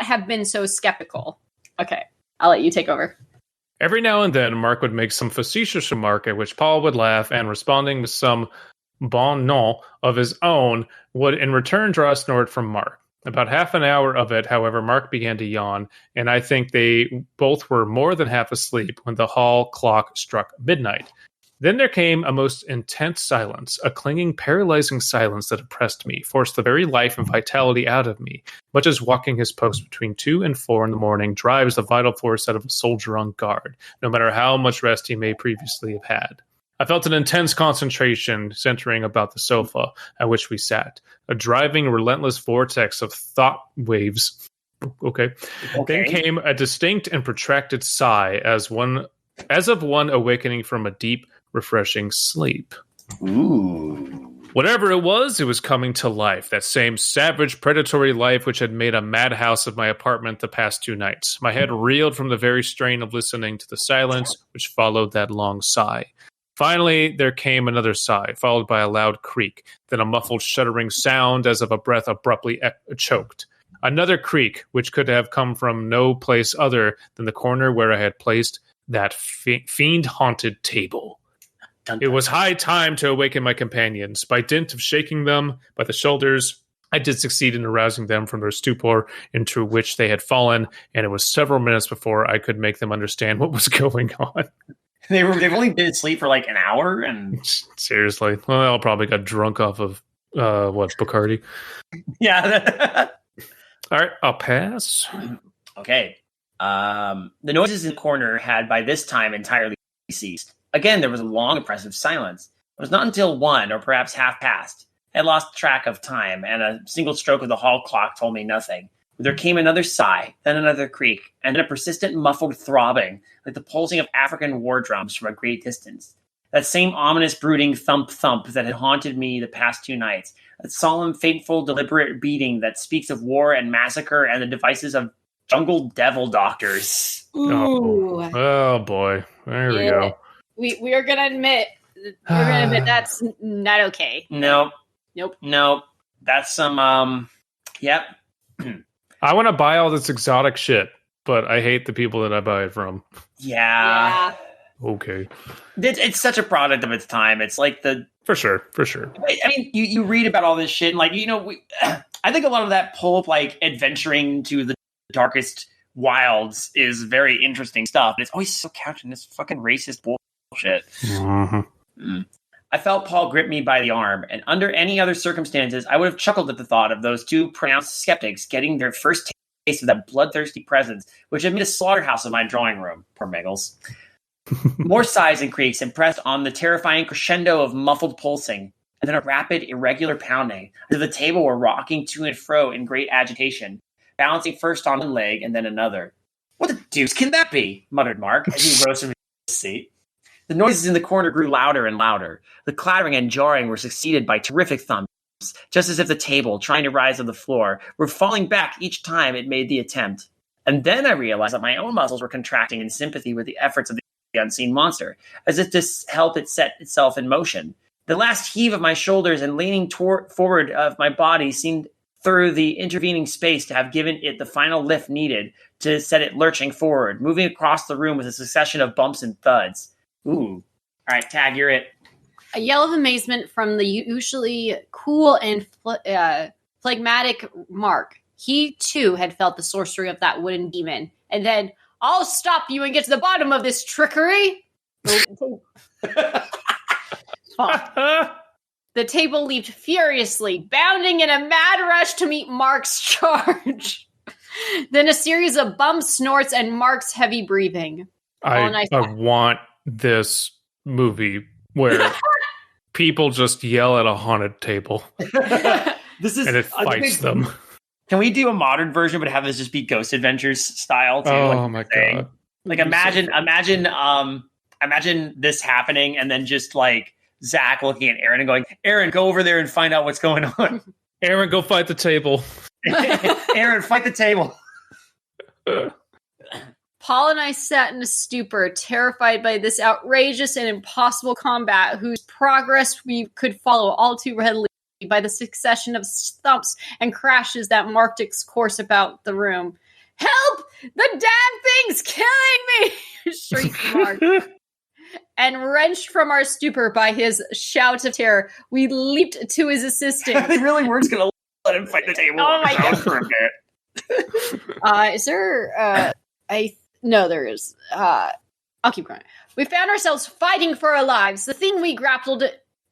have been so skeptical. Okay, I'll let you take over. Every now and then, Mark would make some facetious remark at which Paul would laugh, and responding with some bon nom of his own, would in return draw a snort from Mark. About half an hour of it, however, Mark began to yawn, and I think they both were more than half asleep when the hall clock struck midnight. Then there came a most intense silence, a clinging, paralyzing silence that oppressed me, forced the very life and vitality out of me, much as walking his post between 2 and 4 in the morning drives the vital force out of a soldier on guard, no matter how much rest he may previously have had. I felt an intense concentration centering about the sofa at which we sat, a driving, relentless vortex of thought waves. Okay. Then came a distinct and protracted sigh as of one awakening from a deep, refreshing sleep. Ooh. Whatever it was coming to life. That same savage, predatory life which had made a madhouse of my apartment the past 2 nights. My head reeled from the very strain of listening to the silence which followed that long sigh. Finally, there came another sigh, followed by a loud creak, then a muffled shuddering sound as of a breath abruptly choked. Another creak, which could have come from no place other than the corner where I had placed that fiend-haunted table. It was high time to awaken my companions. By dint of shaking them by the shoulders, I did succeed in arousing them from their stupor into which they had fallen, and it was several minutes before I could make them understand what was going on. They've only been asleep for like an hour, and seriously, well, they all probably got drunk off of Bacardi. Yeah. All right, I'll pass. Okay. The noises in the corner had by this time entirely ceased. Again, there was a long, oppressive silence. It was not until 1 or perhaps half past. I had lost track of time, and a single stroke of the hall clock told me nothing. There came another sigh, then another creak, and then a persistent muffled throbbing, like the pulsing of African war drums from a great distance. That same ominous, brooding thump-thump that had haunted me the past 2 nights. That solemn, fateful, deliberate beating that speaks of war and massacre and the devices of jungle devil doctors. Ooh. Oh boy. There we go. We are gonna admit that's not okay. Nope. That's some yep. I want to buy all this exotic shit, but I hate the people that I buy it from. Yeah. Okay. It's such a product of its time. It's like For sure. I mean, you read about all this shit, and like, I think a lot of that pulp, like adventuring to the darkest wilds, is very interesting stuff. And it's always so couched in this fucking racist bullshit. Mm-hmm. I felt Paul grip me by the arm, and under any other circumstances, I would have chuckled at the thought of those 2 pronounced skeptics getting their first taste of that bloodthirsty presence, which had made a slaughterhouse of my drawing room. Poor Miggles. More sighs and creaks impressed on the terrifying crescendo of muffled pulsing, and then a rapid, irregular pounding, as if the table were rocking to and fro in great agitation, balancing first on one leg and then another. "What the deuce can that be?" muttered Mark, as he rose from his seat. The noises in the corner grew louder and louder. The clattering and jarring were succeeded by terrific thumps, just as if the table, trying to rise on the floor, were falling back each time it made the attempt. And then I realized that my own muscles were contracting in sympathy with the efforts of the unseen monster, as if to help it set itself in motion. The last heave of my shoulders and leaning forward of my body seemed through the intervening space to have given it the final lift needed to set it lurching forward, moving across the room with a succession of bumps and thuds. Ooh. All right, Tag, you're it. A yell of amazement from the usually cool and phlegmatic Mark. He, too, had felt the sorcery of that wooden demon, and then I'll stop you and get to the bottom of this trickery. Fuck. The table leaped furiously, bounding in a mad rush to meet Mark's charge. Then a series of bumps, snorts, and Mark's heavy breathing. I want this movie where people just yell at a haunted table. And it fights them. Can we do a modern version, but have this just be Ghost Adventures style too? Oh my god! Like imagine this happening, and then just like Zach looking at Aaron and going, "Aaron, go over there and find out what's going on." Aaron, go fight the table. Aaron, fight the table. Paul and I sat in a stupor, terrified by this outrageous and impossible combat, whose progress we could follow all too readily by the succession of thumps and crashes that marked its course about the room. "Help! The damn thing's killing me!" shrieked Mark. And wrenched from our stupor by his shout of terror, we leaped to his assistance. Really, we're just going to let him fight the table for a bit. Is there... No, there is. I'll keep going. We found ourselves fighting for our lives, the thing we grappled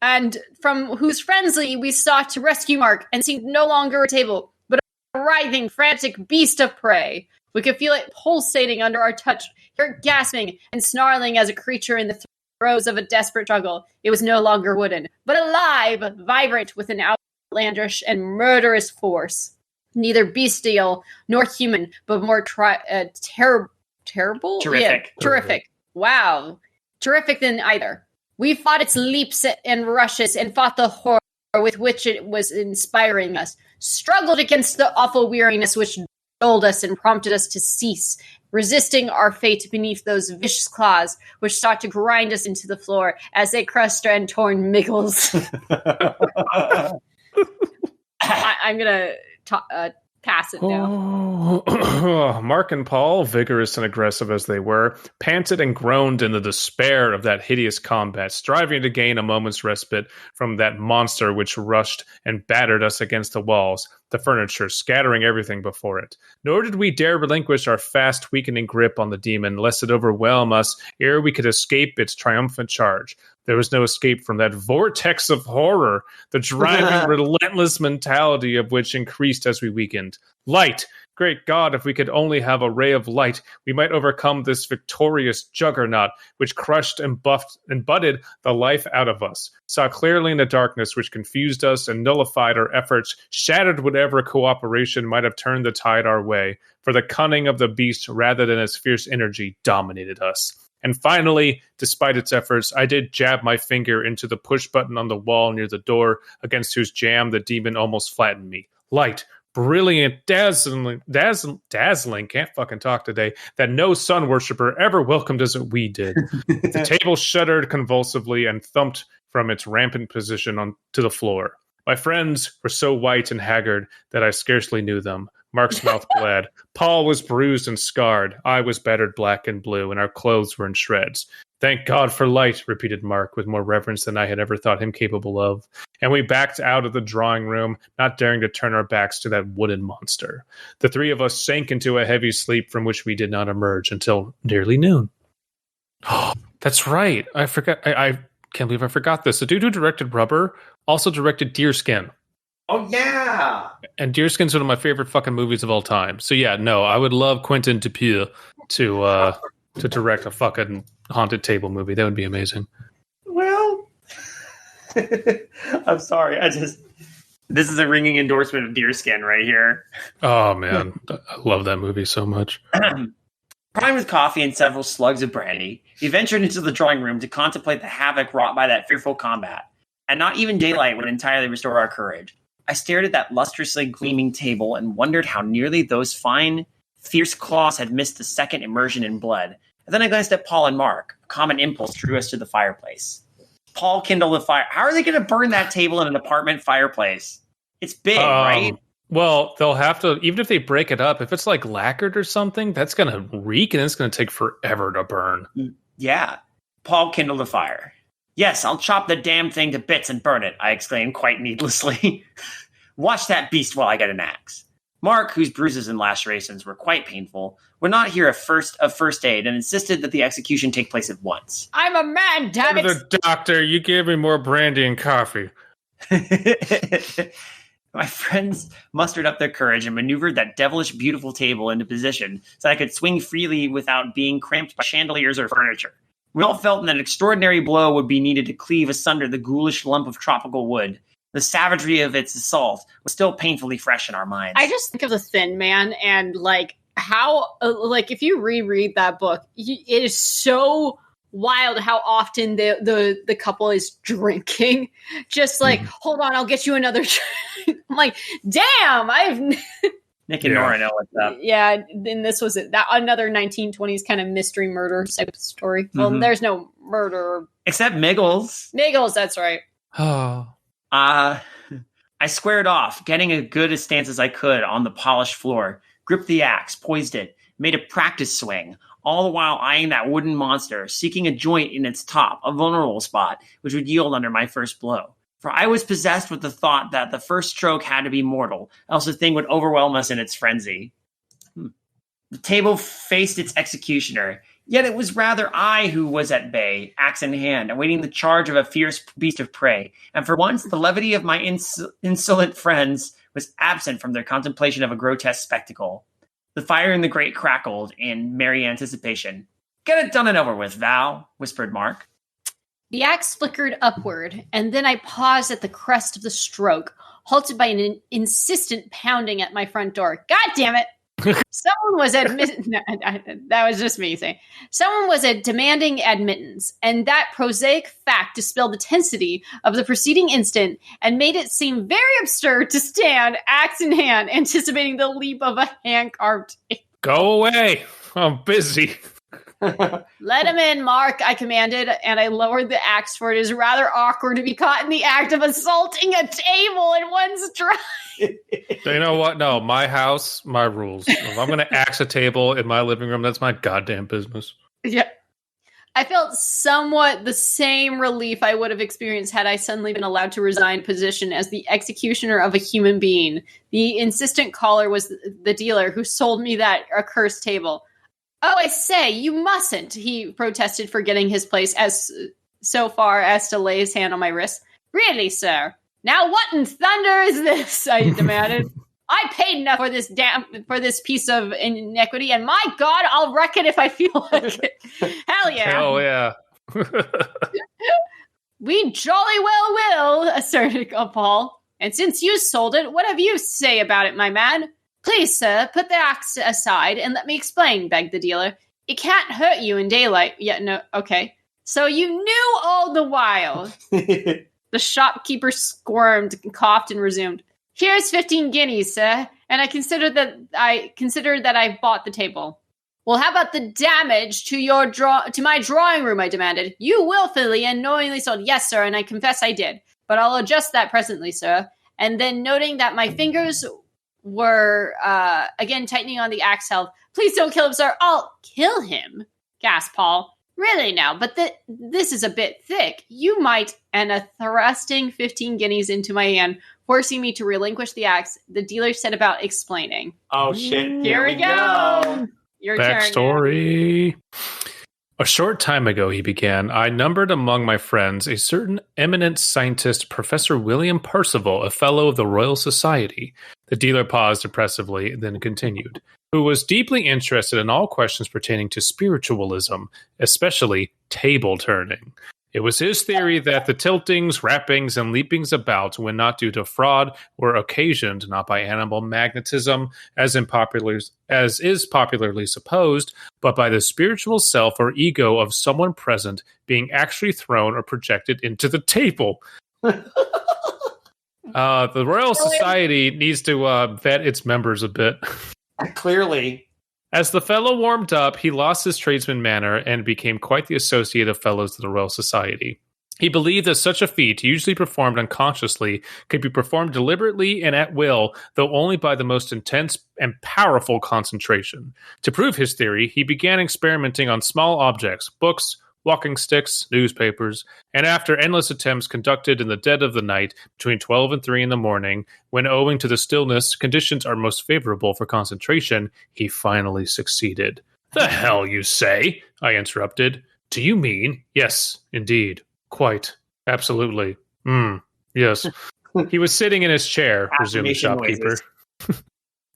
and from whose frenzy we sought to rescue Mark, and seemed no longer a table, but a writhing, frantic beast of prey. We could feel it pulsating under our touch, hear it gasping and snarling as a creature in the throes of a desperate struggle. It was no longer wooden, but alive, vibrant with an outlandish and murderous force. Neither bestial nor human, but more terrible? Terrific. Yeah, terrific. Wow. Terrific than either. We fought its leaps and rushes and fought the horror with which it was inspiring us, struggled against the awful weariness which dulled us and prompted us to cease, resisting our fate beneath those vicious claws which sought to grind us into the floor as they crushed and torn miggles. I'm going to pass it now. Mark and Paul, vigorous and aggressive as they were, panted and groaned in the despair of that hideous combat, striving to gain a moment's respite from that monster which rushed and battered us against the walls, the furniture, scattering everything before it. Nor did we dare relinquish our fast, weakening grip on the demon, lest it overwhelm us ere we could escape its triumphant charge. There was no escape from that vortex of horror, the driving, relentless mentality of which increased as we weakened. Light! Great God, if we could only have a ray of light, we might overcome this victorious juggernaut, which crushed and buffed and butted the life out of us, saw clearly in the darkness which confused us and nullified our efforts, shattered whatever cooperation might have turned the tide our way, for the cunning of the beast rather than its fierce energy dominated us. And finally, despite its efforts, I did jab my finger into the push button on the wall near the door, against whose jamb the demon almost flattened me. Light, brilliant, dazzling, can't fucking talk today, that no sun worshipper ever welcomed as we did. The table shuddered convulsively and thumped from its rampant position onto the floor. My friends were so white and haggard that I scarcely knew them. Mark's mouth bled. Paul was bruised and scarred. I was battered black and blue, and our clothes were in shreds. Thank God for light, repeated Mark with more reverence than I had ever thought him capable of. And we backed out of the drawing room, not daring to turn our backs to that wooden monster. The three of us sank into a heavy sleep from which we did not emerge until nearly noon. Oh, that's right. I forgot. I can't believe I forgot this. The dude who directed Rubber also directed Deerskin. Oh, yeah. And Deerskin's one of my favorite fucking movies of all time. So, yeah, no, I would love Quentin Dupieux to direct a fucking haunted table movie. That would be amazing. Well, I'm sorry. This is a ringing endorsement of Deerskin right here. Oh, man. I love that movie so much. Primed with coffee and several slugs of brandy, we ventured into the drawing room to contemplate the havoc wrought by that fearful combat. And not even daylight would entirely restore our courage. I stared at that lustrously gleaming table and wondered how nearly those fine, fierce claws had missed the second immersion in blood. And then I glanced at Paul and Mark. A common impulse drew us to the fireplace. Paul kindled the fire. How are they going to burn that table in an apartment fireplace? It's big, right? Well, they'll have to, even if they break it up, if it's like lacquered or something, that's going to reek and it's going to take forever to burn. Yeah. Paul kindled the fire. Yes, I'll chop the damn thing to bits and burn it, I exclaimed quite needlessly. Watch that beast while I get an axe. Mark, whose bruises and lacerations were quite painful, would not hear of first aid and insisted that the execution take place at once. I'm a man, damn it! The doctor, you gave me more brandy and coffee. My friends mustered up their courage and maneuvered that devilish beautiful table into position so I could swing freely without being cramped by chandeliers or furniture. We all felt that an extraordinary blow would be needed to cleave asunder the ghoulish lump of tropical wood. The savagery of its assault was still painfully fresh in our minds. I just think of the Thin Man and how if you reread that book, it is so wild how often the couple is drinking. Just hold on, I'll get you another drink. I'm like, damn, Nick and Nora know what's up. Yeah, then this was that another 1920s kind of mystery murder type of story. Well, there's no murder except Miggles. Miggles, that's right. Oh. I squared off, getting as good a stance as I could on the polished floor, gripped the axe, poised it, made a practice swing, all the while eyeing that wooden monster, seeking a joint in its top, a vulnerable spot, which would yield under my first blow. For I was possessed with the thought that the first stroke had to be mortal, else the thing would overwhelm us in its frenzy. The table faced its executioner, yet it was rather I who was at bay, axe in hand, awaiting the charge of a fierce beast of prey, and for once the levity of my insolent friends was absent from their contemplation of a grotesque spectacle. The fire in the grate crackled in merry anticipation. "Get it done and over with, Val," whispered Mark. The axe flickered upward, and then I paused at the crest of the stroke, halted by an insistent pounding at my front door. God damn it! Someone was that was just me saying. Someone was demanding admittance, and that prosaic fact dispelled the tensity of the preceding instant and made it seem very absurd to stand, axe in hand, anticipating the leap of a hand-carved table. Go away! I'm busy. Let him in, Mark, I commanded, and I lowered the axe, for it is rather awkward to be caught in the act of assaulting a table in one stride. You know what? No, my house, my rules. If I'm going to axe a table in my living room, that's my goddamn business. Yeah. I felt somewhat the same relief I would have experienced had I suddenly been allowed to resign position as the executioner of a human being. The insistent caller was the dealer who sold me that accursed table. "Oh, I say, you mustn't," he protested, forgetting his place so far as to lay his hand on my wrist. "Really, sir? Now what in thunder is this?" I demanded. "I paid enough for this piece of inequity, and my God, I'll wreck it if I feel like it." Hell yeah. Hell yeah. "We jolly well will," asserted Paul. "And since you sold it, what have you to say about it, my man?" "Please, sir, put the axe aside and let me explain," begged the dealer. "It can't hurt you in daylight." "Yeah, no, okay. So you knew all the while." The shopkeeper squirmed, coughed, and resumed. "Here's 15 guineas, sir, and I consider that I've bought the table." "Well, how about the damage to my drawing room?" I demanded. "You willfully and knowingly sold." "Yes, sir, and I confess I did. But I'll adjust that presently, sir." And then, noting that my fingers were again tightening on the axe hilt, "Please don't kill him, sir." "I'll kill him?" gasped Paul. "Really now, but this is a bit thick. You might," and thrusting 15 guineas into my hand, forcing me to relinquish the axe, the dealer set about explaining. Oh shit, Here we go. Your backstory. A short time ago, he began, I numbered among my friends a certain eminent scientist, Professor William Percival, a fellow of the Royal Society. The dealer paused impressively, then continued, who was deeply interested in all questions pertaining to spiritualism, especially table turning. It was his theory that the tiltings, rappings, and leapings about, when not due to fraud, were occasioned not by animal magnetism, as is popularly supposed, but by the spiritual self or ego of someone present being actually thrown or projected into the table. The Royal Society needs to vet its members a bit. Clearly. As the fellow warmed up, he lost his tradesman manner and became quite the associate of fellows to the Royal Society. He believed that such a feat, usually performed unconsciously, could be performed deliberately and at will, though only by the most intense and powerful concentration. To prove his theory, he began experimenting on small objects, books, walking sticks, newspapers, and after endless attempts conducted in the dead of the night between 12 and 3 in the morning, when owing to the stillness, conditions are most favorable for concentration, he finally succeeded. The hell you say? I interrupted. Do you mean? Yes, indeed. Quite. Absolutely. Yes. He was sitting in his chair, resumed the shopkeeper.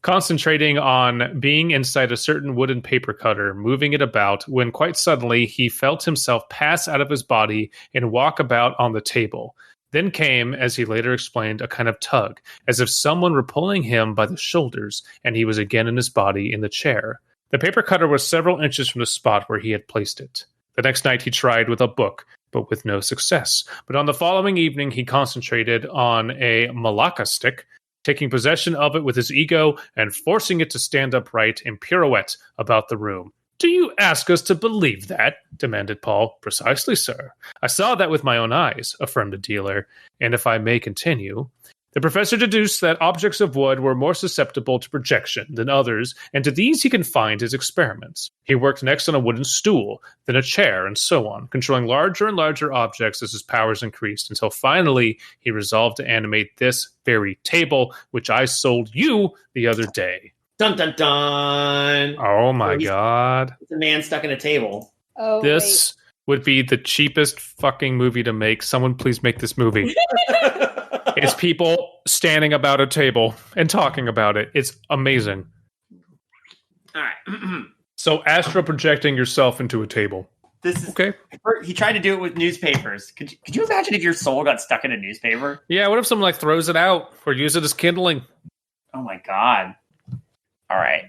Concentrating on being inside a certain wooden paper cutter, moving it about, when quite suddenly he felt himself pass out of his body and walk about on the table. Then came, as he later explained, a kind of tug, as if someone were pulling him by the shoulders, and he was again in his body in the chair. The paper cutter was several inches from the spot where he had placed it. The next night he tried with a book, but with no success. But on the following evening he concentrated on a malacca stick, taking possession of it with his ego and forcing it to stand upright and pirouette about the room. Do you ask us to believe that? Demanded Paul. Precisely, sir. I saw that with my own eyes, affirmed the dealer. And if I may continue, the professor deduced that objects of wood were more susceptible to projection than others, and to these he confined his experiments. He worked next on a wooden stool, then a chair, and so on, controlling larger and larger objects as his powers increased, until finally he resolved to animate this very table, which I sold you the other day. Dun dun dun! Oh my god. It's a man stuck in a table. Oh, this would be the cheapest fucking movie to make. Someone please make this movie. It's people standing about a table and talking about it. It's amazing. All right. So astral projecting yourself into a table. This is okay. He tried to do it with newspapers. Could you imagine if your soul got stuck in a newspaper? Yeah, what if someone like throws it out or use it as kindling? Oh my god. All right.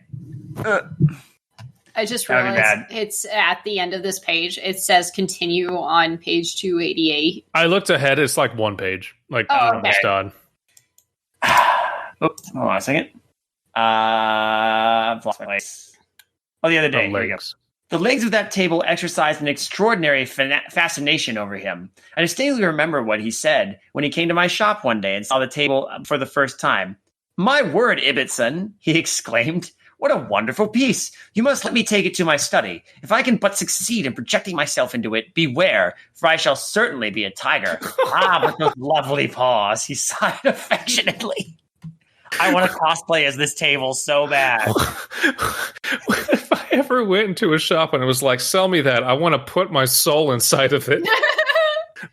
I just realized it's at the end of this page. It says continue on page 288. I looked ahead. It's like one page. Like, almost done. Oops, hold on a second. I've lost my place. Oh, the other day. Here we go. The legs of that table exercised an extraordinary fascination over him. I distinctly remember what he said when he came to my shop one day and saw the table for the first time. My word, Ibbotson, he exclaimed. What a wonderful piece. You must let me take it to my study. If I can but succeed in projecting myself into it, beware, for I shall certainly be a tiger. But those lovely paws, he sighed affectionately. I want to cosplay as this table so bad. If I ever went into a shop and it was like, sell me that, I want to put my soul inside of it.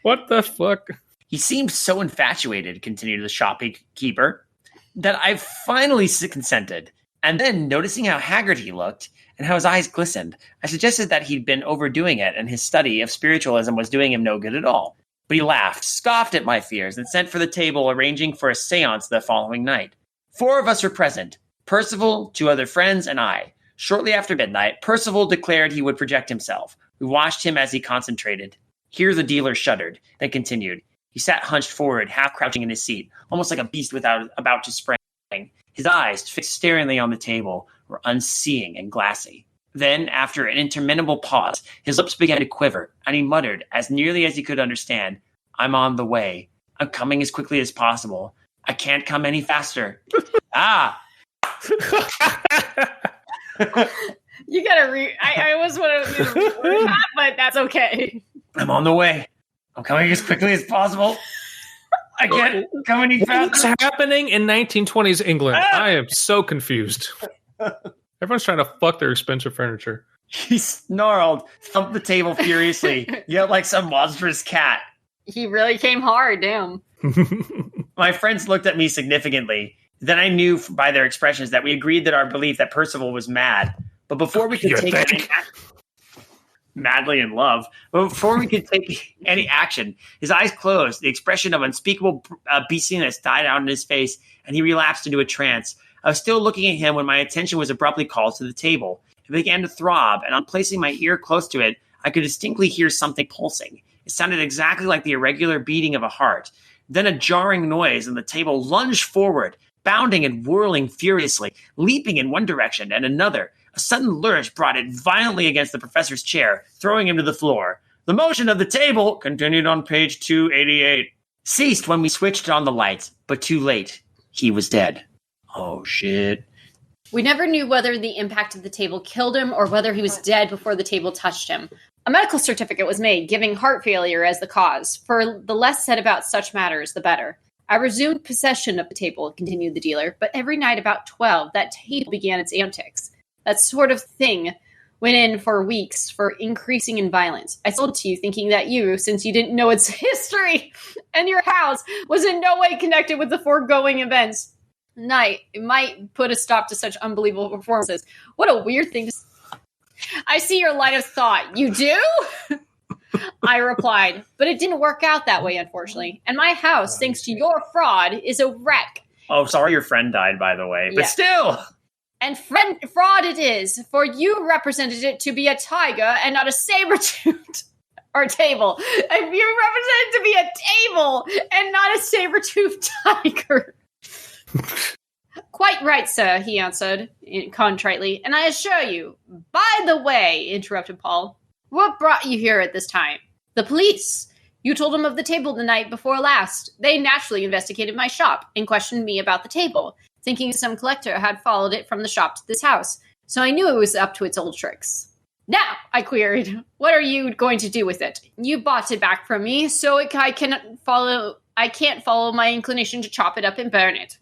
What the fuck? He seemed so infatuated, continued the shopkeeper, that I finally consented. And then, noticing how haggard he looked and how his eyes glistened, I suggested that he'd been overdoing it and his study of spiritualism was doing him no good at all. But he laughed, scoffed at my fears, and sent for the table, arranging for a seance the following night. 4 of us were present, Percival, 2 other friends, and I. Shortly after midnight, Percival declared he would project himself. We watched him as he concentrated. Here the dealer shuddered, then continued. He sat hunched forward, half crouching in his seat, almost like a beast about to spring. His eyes, fixed staringly on the table, were unseeing and glassy. Then, after an interminable pause, his lips began to quiver, and he muttered, as nearly as he could understand, I'm on the way. I'm coming as quickly as possible. I can't come any faster. You gotta I was want to that, but that's okay. I'm on the way. I'm coming as quickly as possible. I can't come any faster. What's happening in 1920s England? I am so confused. Everyone's trying to fuck their expensive furniture. He snarled, thumped the table furiously, yelled like some monstrous cat. He really came hard, damn. My friends looked at me significantly. Then I knew by their expressions that we agreed that our belief that Percival was mad. But before we could take madly in love, but before we could take any action, his eyes closed, the expression of unspeakable beastliness died out in his face, and he relapsed into a trance. I was still looking at him when my attention was abruptly called to the table. It began to throb, and on placing my ear close to it, I could distinctly hear something pulsing. It sounded exactly like the irregular beating of a heart. Then a jarring noise, and the table lunged forward, bounding and whirling furiously, leaping in one direction and another. A sudden lurch brought it violently against the professor's chair, throwing him to the floor. The motion of the table, continued on page 288, ceased when we switched on the lights, but too late. He was dead. Oh, shit. We never knew whether the impact of the table killed him or whether he was dead before the table touched him. A medical certificate was made, giving heart failure as the cause. For the less said about such matters, the better. I resumed possession of the table, continued the dealer, but every night about 12, that table began its antics. That sort of thing went in for weeks, for increasing in violence. I sold it to you thinking that you, since you didn't know its history and your house, was in no way connected with the foregoing events. It might put a stop to such unbelievable performances. What a weird thing to... I see your line of thought. You do? I replied, but it didn't work out that way, unfortunately. And my house, thanks to your fraud, is a wreck. Oh, sorry your friend died, by the way. But still! And fraud it is, for you represented it to be a tiger and not a saber-toothed or table. And you represented it to be a table and not a saber-toothed tiger. Quite right, sir, he answered contritely. And I assure you, by the way, interrupted Paul, what brought you here at this time? The police. You told them of the table the night before last. They naturally investigated my shop and questioned me about the table, thinking some collector had followed it from the shop to this house. So I knew it was up to its old tricks. Now, I queried, what are you going to do with it? You bought it back from me, so I can't follow my inclination to chop it up and burn it.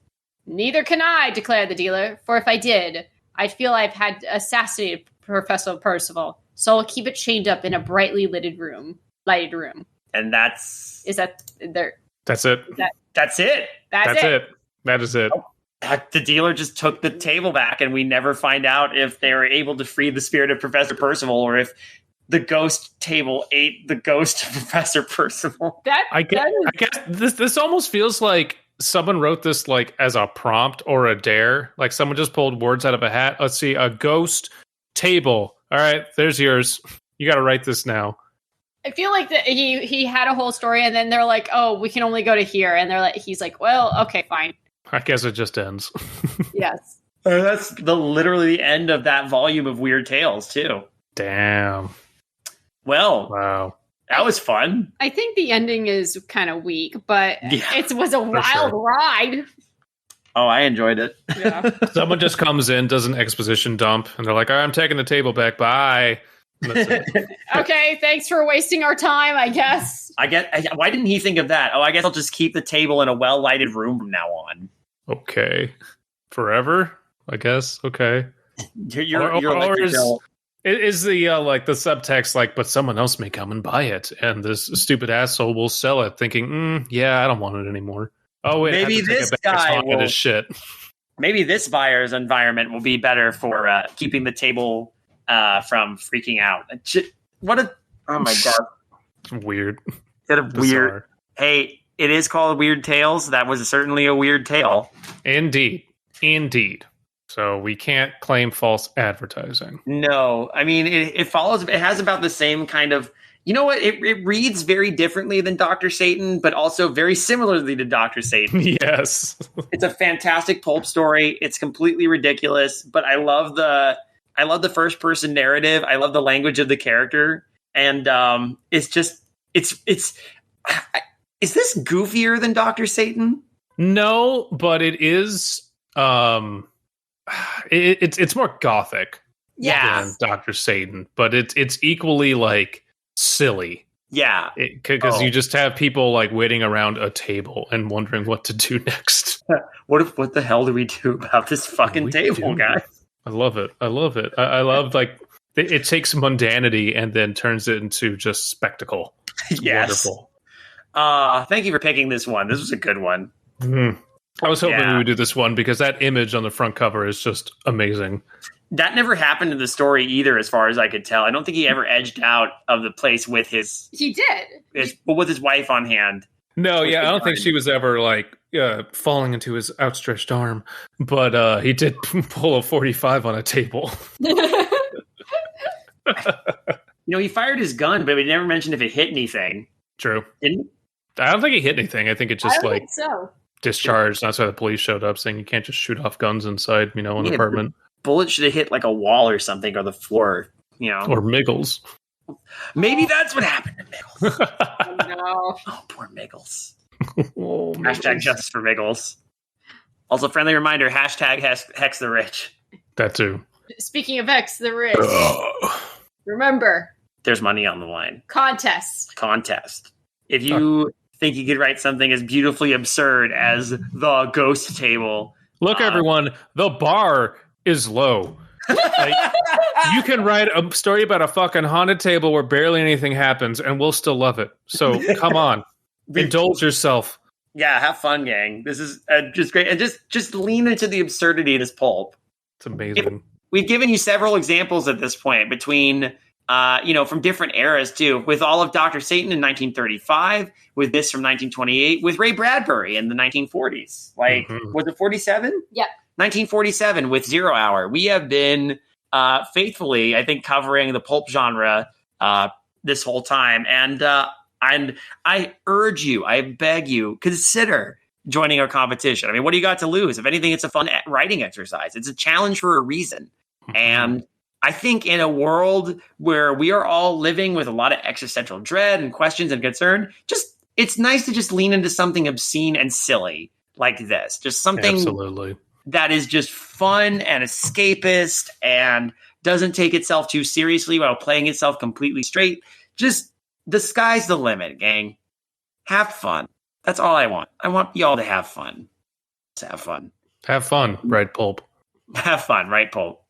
Neither can I, declared the dealer, for if I did, I'd feel I've had assassinated Professor Percival. So I'll keep it chained up in a brightly lighted room. And that's... That's it. That's it? That's it. That is it. Oh, the dealer just took the table back, and we never find out if they were able to free the spirit of Professor Percival, or if the ghost table ate the ghost of Professor Percival. I guess this almost feels like someone wrote this like as a prompt or a dare. Like someone just pulled words out of a hat. Let's see, a ghost table. All right, there's yours. You got to write this now. I feel like that he had a whole story, and then they're like, "Oh, we can only go to here," and he's like, "Well, okay, fine." I guess it just ends. Yes, that's literally the end of that volume of Weird Tales too. Damn. Well, wow, that was fun. I think the ending is kind of weak, but it was a wild ride. Oh, I enjoyed it. Yeah. Someone just comes in, does an exposition dump, and they're like, all right, I'm taking the table back. Bye. Okay, thanks for wasting our time, I guess. Why didn't he think of that? Oh, I guess I'll just keep the table in a well-lighted room from now on. Okay. Forever, I guess. Okay. Is the the subtext like, but someone else may come and buy it, and this stupid asshole will sell it, thinking, yeah, I don't want it anymore. Oh wait, maybe this guy will. Shit. Maybe this buyer's environment will be better for keeping the table from freaking out. Oh my god, weird. Weird. Hey, it is called Weird Tales. That was certainly a weird tale. Indeed. So we can't claim false advertising. No, I mean it follows. It has about the same kind of. You know what? It reads very differently than Dr. Satan, but also very similarly to Dr. Satan. Yes. It's a fantastic pulp story. It's completely ridiculous, but I love the first person narrative. I love the language of the character. And is this goofier than Dr. Satan? No, but it is it's more gothic than Dr. Satan, but it's equally like silly. Yeah, because you just have people like waiting around a table and wondering what to do next. What the hell do we do about this fucking table, guys? I love it. I love like it takes mundanity and then turns it into just spectacle. It's wonderful. Thank you for picking this one. This was a good one. Mm. I was hoping we would do this one because that image on the front cover is just amazing. That never happened in the story either, as far as I could tell. I don't think he ever edged out of the place with his... He did. With his wife on hand. No, I don't think she was ever, like, falling into his outstretched arm. But he did pull a 45 on a table. He fired his gun, but he never mentioned if it hit anything. True. Didn't? I don't think it hit anything. I think it just, think so. Discharged. That's why the police showed up, saying you can't just shoot off guns inside, an apartment. Bullet should have hit like a wall or something, or the floor, Or Miggles. Maybe that's what happened to Miggles. Oh, no. Oh, poor Miggles. Oh, Hashtag justice for Miggles. Also, friendly reminder, hashtag Hex the Rich. That too. Speaking of Hex the Rich, remember, there's money on the line. Contest. If you think you could write something as beautifully absurd as the ghost table. Look, everyone, the bar is low. Like, you can write a story about a fucking haunted table where barely anything happens, and we'll still love it. So come on, indulge yourself. Yeah, have fun, gang. This is just great, and just lean into the absurdity of this pulp. It's amazing. We've given you several examples at this point between, from different eras too, with all of Dr. Satan in 1935, with this from 1928, with Ray Bradbury in the 1940s. Like, was it 47? Yep. 1947 with 0 Hour. We have been faithfully, I think, covering the pulp genre this whole time. And I urge you, I beg you, consider joining our competition. I mean, what do you got to lose? If anything, it's a fun writing exercise. It's a challenge for a reason. And I think in a world where we are all living with a lot of existential dread and questions and concern, it's nice to just lean into something obscene and silly like this. Just something absolutely that is just fun and escapist and doesn't take itself too seriously while playing itself completely straight. Just the sky's the limit, gang. Have fun. That's all I want. I want y'all to have fun. Just have fun. Have fun, right, Pulp? Have fun, right, Pulp?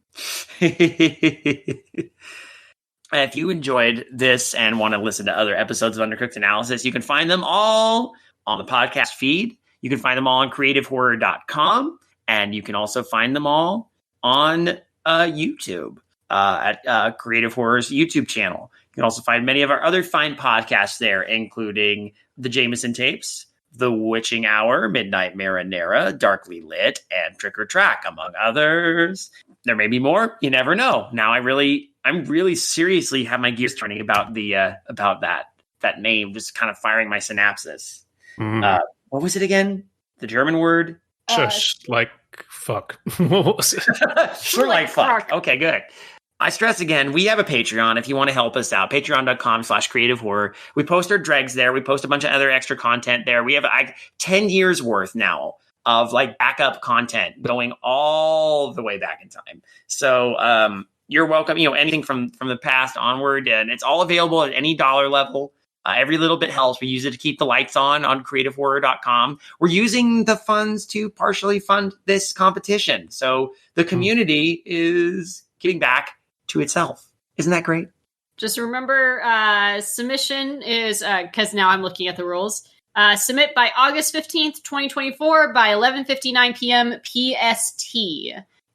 If you enjoyed this and want to listen to other episodes of Undercooked Analysis, you can find them all on the podcast feed. You can find them all on creativehorror.com. And you can also find them all on YouTube at Creative Horror's YouTube channel. You can also find many of our other fine podcasts there, including The Jameson Tapes, The Witching Hour, Midnight Marinara, Darkly Lit, and Trick or Track, among others. There may be more. You never know. Now I'm really seriously have my gears turning about that name, just kind of firing my synapses. What was it again? The German word? Shush, like fuck. What was it? Sure, like fuck. Okay, good. I stress again, we have a Patreon if you want to help us out. Patreon.com/creative horror. We post our dregs there. We post a bunch of other extra content there. We have 10 years worth now of like backup content going all the way back in time. So you're welcome. Anything from the past onward, and it's all available at any dollar level. Every little bit helps. We use it to keep the lights on creativehorror.com. We're using the funds to partially fund this competition. So the community is giving back to itself. Isn't that great? Just remember, submission is, because now I'm looking at the rules, submit by August 15th, 2024 by 11:59 p.m. PST.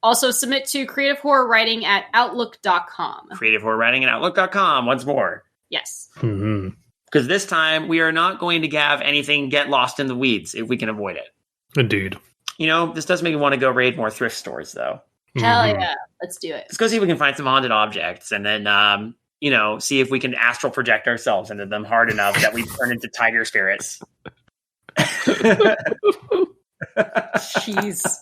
Also submit to Creative Horror Writing at Outlook.com. Creative Horror Writing at Outlook.com once more. Yes. Mm-hmm. Because this time, we are not going to have anything get lost in the weeds if we can avoid it. Indeed. This does make me want to go raid more thrift stores, though. Hell yeah. Let's do it. Let's go see if we can find some haunted objects and then, see if we can astral project ourselves into them hard enough that we turn into tiger spirits. Jeez.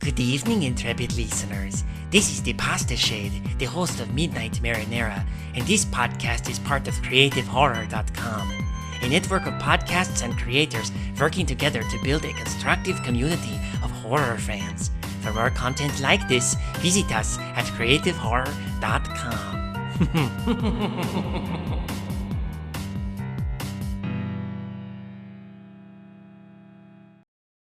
Good evening, intrepid listeners. This is the Pasta Shade, the host of Midnight Marinara, and this podcast is part of CreativeHorror.com, a network of podcasts and creators working together to build a constructive community of horror fans. For more content like this, visit us at CreativeHorror.com.